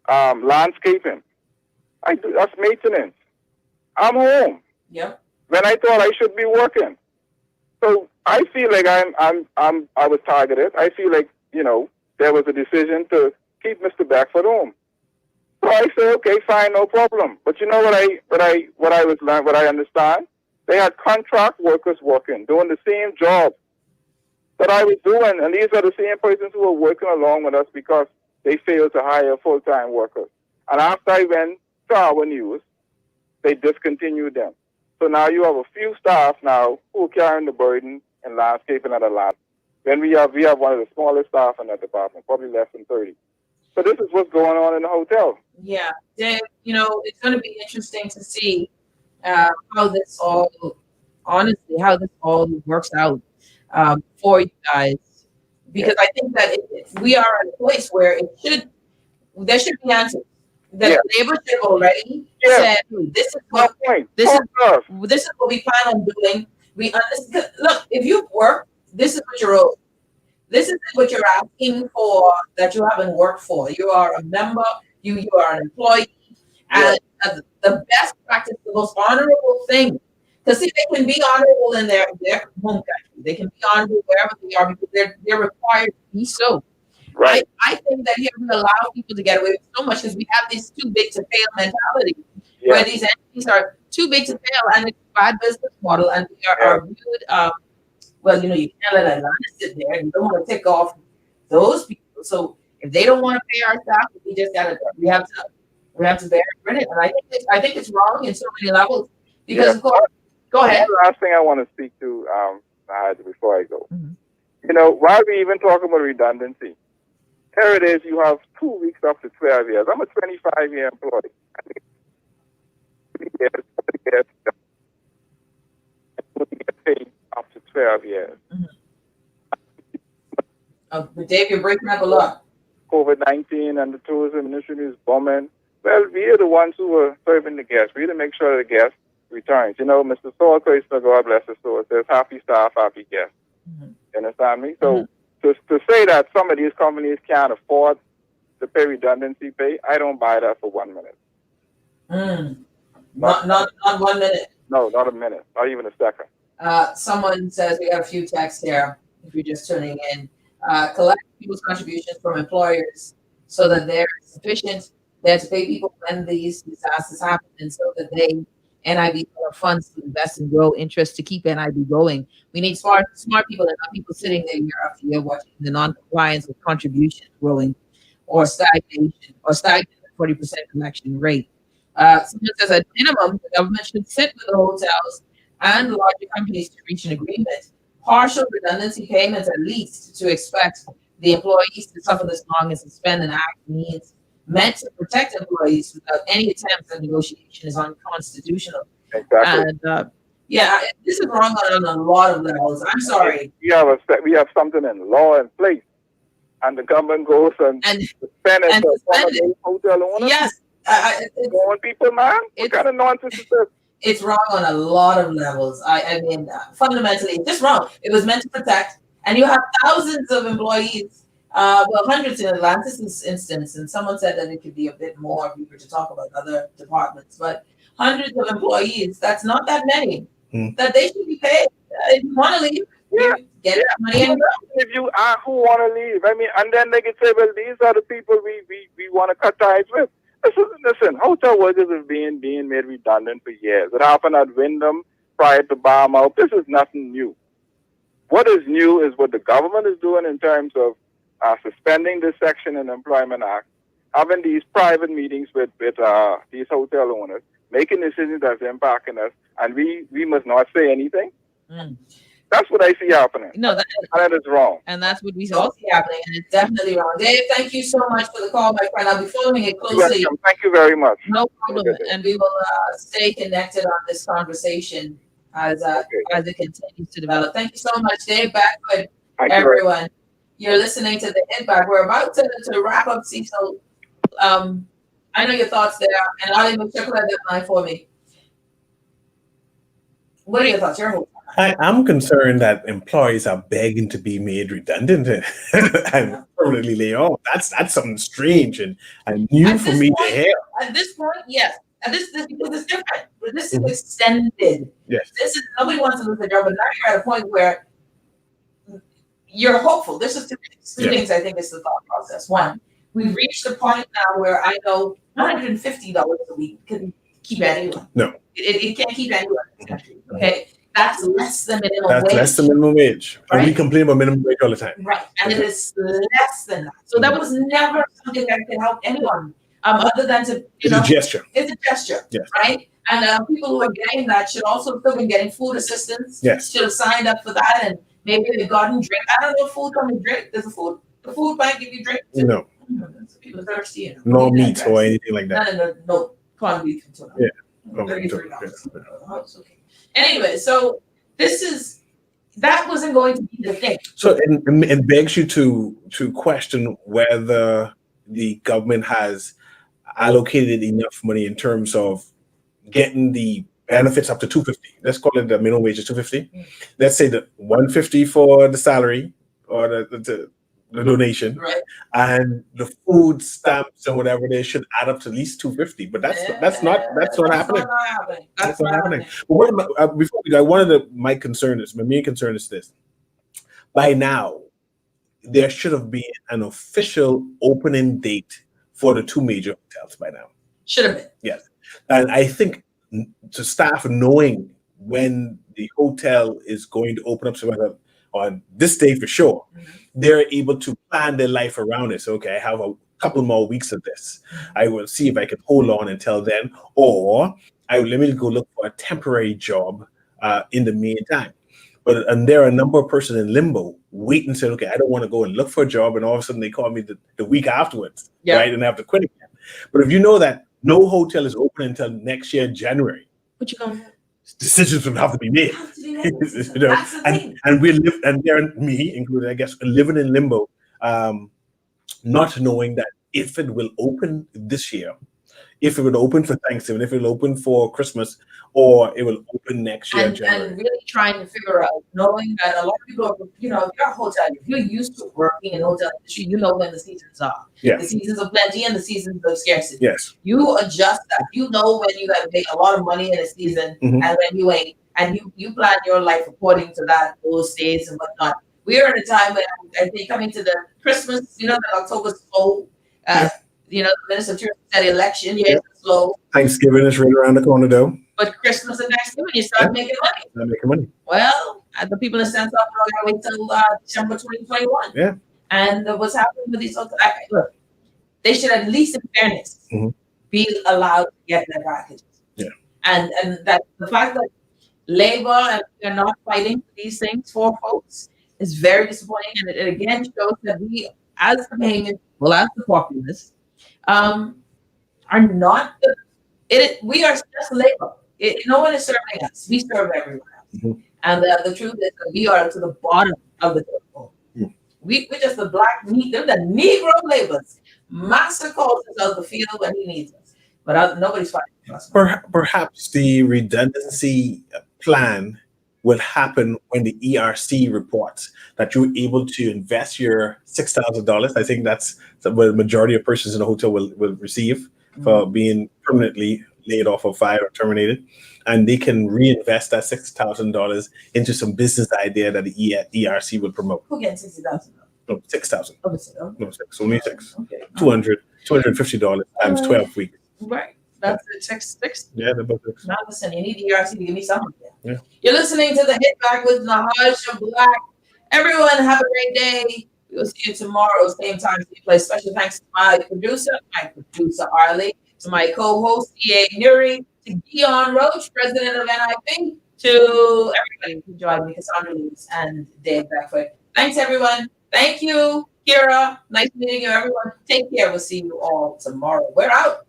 Landscaping. That's maintenance. I'm home. Yep. When I thought I should be working. So I feel like I was targeted. I feel like, there was a decision to keep Mr. Beckford home. So I say, okay, fine, no problem. But you know what I understand? They had contract workers working, doing the same job that I was doing, and these are the same persons who were working along with us because they failed to hire full-time workers. And after I went to our news, they discontinued them. So now you have a few staff now who are carrying the burden in landscaping at Atlantis. Then we have one of the smallest staff in that department, probably less than 30. So this is what's going on in the hotel. Yeah, Dave, it's going to be interesting to see how this all works out for you guys, because I think that we are in a place where there should be answers. The neighborhood already said, this is what we plan on doing. We understand. Look, if you work, this is what you're owed. This is what you're asking for that you haven't worked for. You are a member, you are an employee, and the best practice, the most honorable thing, because see, they can be honorable in their home country. They can be honorable wherever they are because they're required to be so. Right. I think that here we allow people to get away with so much because we have this too big to fail mentality, where these entities are too big to fail, and it's a bad business model, and we are viewed. Well, you can't let Atlantis sit there, and you don't want to take off those people. So if they don't want to pay our staff, we have to bear it. And I think it's wrong in so many levels because of course. Go ahead. The last thing I want to speak to before I go. While we even talking about redundancy, here it is. You have 2 weeks up to 12 years. I'm a 25-year employee. Paid up to 12 years. But Dave, you're breaking up a lot. COVID-19 and the tourism industry is booming. Well, we are the ones who are serving the guests. We need to make sure the guests returns. Mr. Saul Chrysler, God bless his soul, says happy staff, happy guests. You understand me? So to say that some of these companies can't afford to pay redundancy pay, I don't buy that for 1 minute. Not 1 minute. No, not a minute. Not even a second. Someone says we got a few texts here. If you're just tuning in, collect people's contributions from employers so that they're sufficient. They have to pay people when these disasters happen, and so that NIB have funds to invest and grow interest to keep NIB going. We need smart people and not people sitting there year after year watching the non-compliance with contributions growing or stagnant 40% collection rate. Someone says at minimum, the government should sit with the hotels and the larger companies to reach an agreement. Partial redundancy payments at least to expect the employees to suffer this long and suspend an act meant to protect employees without any attempts at negotiation is unconstitutional. Exactly. And this is wrong on a lot of levels. I'm sorry. We have something in law in place, and the government goes and suspend it. Hotel owners. Yes. Going people, man. What kind of nonsense is this? It's wrong on a lot of levels. I mean, fundamentally, it's just wrong. It was meant to protect, and you have thousands of employees. Hundreds in Atlantis' instance, and someone said that it could be a bit more if we were to talk about other departments, but hundreds of employees, that's not that many, that they should be paid. If you want to leave, get it money and go. If you who want to leave, and then they can say, well, these are the people we want to cut ties with. Listen, hotel workers have been made redundant for years. It happened at Wyndham prior to Barmouth. This is nothing new. What is new is what the government is doing in terms of suspending this section in the Employment Act, having these private meetings with these hotel owners, making decisions that's impacting us, and we must not say anything. That's what I see happening. No, that is wrong. And that's what we all see happening, and it's definitely wrong. Dave, thank you so much for the call, my friend. I'll be following it closely. Thank you very much. No problem. And we will stay connected on this conversation as it continues to develop. Thank you so much, Dave. Back with everyone. You're listening to The Impact. We're about to wrap up, Cecil. I know your thoughts there, and Ali, check that line for me. What are your thoughts? I'm concerned that employees are begging to be made redundant and permanently laid off. That's something strange and new for me to hear. At this point, yes. This because it's different. This is extended. Yes. This is nobody wants to lose their job, but now you're at a point where you're hopeful. This is two things. I think is the thought process. One, we've reached the point now where I know $150 a week can keep anyone. No. It can't keep anyone in this country. Okay, that's less than minimum That's wage. less than minimum wage. And we Right. complain about minimum wage all the time. Right, and it is less than that. So that was never something that could help anyone, other than to, It's a gesture. It's a gesture, Yes. right? And people who are getting that should also have been getting food assistance. Yes. Should have signed up for that, and maybe they've gotten drink. I don't know if food comes with drink. Does the food bank give you drink? Too? No. People are thirsty. And No meat or anything like that. No corned beef and tuna. Yeah. Oh, $33. Oh, it's okay. Anyway, so that wasn't going to be the thing. So it begs you to question whether the government has allocated enough money in terms of getting the benefits up to $250. Let's call it the minimum wage is $250. Let's say that $150 for the salary or the donation, right? And the food stamps and whatever they should add up to at least $250. But that's not happening. That's not happening. But what before we go, my main concern is this. By now, there should have been an official opening date for the two major hotels by now. Should have been. Yes. And I think to staff knowing when the hotel is going to open up, so whether on this day for sure, they're able to plan their life around it. So, okay, I have a couple more weeks of this. I will see if I can hold on until then, or let me go look for a temporary job in the meantime. And there are a number of persons in limbo waiting, saying, okay, I don't want to go and look for a job, and all of a sudden they call me the week afterwards, right? And I have to quit again. But if you know that no hotel is open until next year, January, what you gonna do? Decisions will have to be made. You know, and we live, and there, me included, I guess, living in limbo, not knowing that if it will open this year, if it will open for Thanksgiving, if it will open for Christmas, or it will open next year, January. And really trying to figure out, knowing that a lot of people are, if you're a hotel, if you're used to working in hotel industry, you know when the seasons are. Yeah. The seasons of plenty and the seasons of scarcity. Yes. You adjust that. You know when you got to make a lot of money in a season and when you ain't. And you plan your life according to that, those days and whatnot. We are in a time when I think coming to the Christmas, that October's slow. The Minister of Tourism said election year is slow. Thanksgiving is right around the corner, though. But Christmas and Thanksgiving, you start making money. Not making money. Well, the people in San Salvador gotta wait till December 2021. Yeah. And what's happening with these hotels? Look, they should at least, in fairness, be allowed to get their packages. Yeah. And that the fact that labor and they're not fighting for these things for folks is very disappointing, and it again shows that we, as the Bahamians, as the populace, are not we are just labor. No one is serving us. We serve everyone else. And the truth is that we are to the bottom of the table. We're just the black meat. They're the Negro laborers. Master calls us out the field when he needs us, but nobody's fighting for us. Perhaps the redundancy plan will happen when the ERC reports that you're able to invest your $6,000. I think that's what the majority of persons in the hotel will receive for being permanently laid off or fired or terminated. And they can reinvest that $6,000 into some business idea that the ERC will promote. Who gets $60,000? No, 6,000. Oh, no, 6. Only 6. Okay. $250 times 12 weeks. Right. That's it. Six. Yeah, they're both 6. Now listen, you need the ERC to give me something. Yeah. You're listening to the Hit Back with Nahaj Black. Everyone, have a great day. We'll see you tomorrow, same time, same place. Special thanks to my producer Arlie, to my co-host, E.A. Newry, to Ghion Roach, president of NIB, to everybody who joined me, Cassandra Lewis and Dave Beckford. Thanks, everyone. Thank you, Kira. Nice meeting you, everyone. Take care. We'll see you all tomorrow. We're out.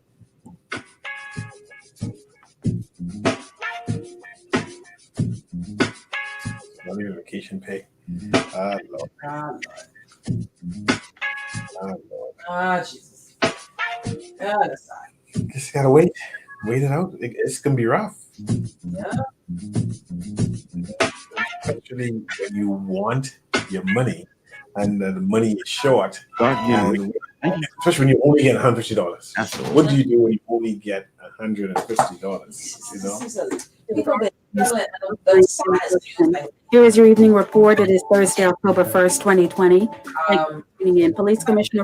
Not even vacation pay. Lord. Lord. Jesus. God aside. Just gotta wait it out. It's gonna be rough. Yeah. Especially when you want your money and the money is short. And especially when you only get $150. What do you do when you only get $150? Here is your evening report. It is Thursday, October 1st, 2020. Thank you for tuning in. Police Commissioner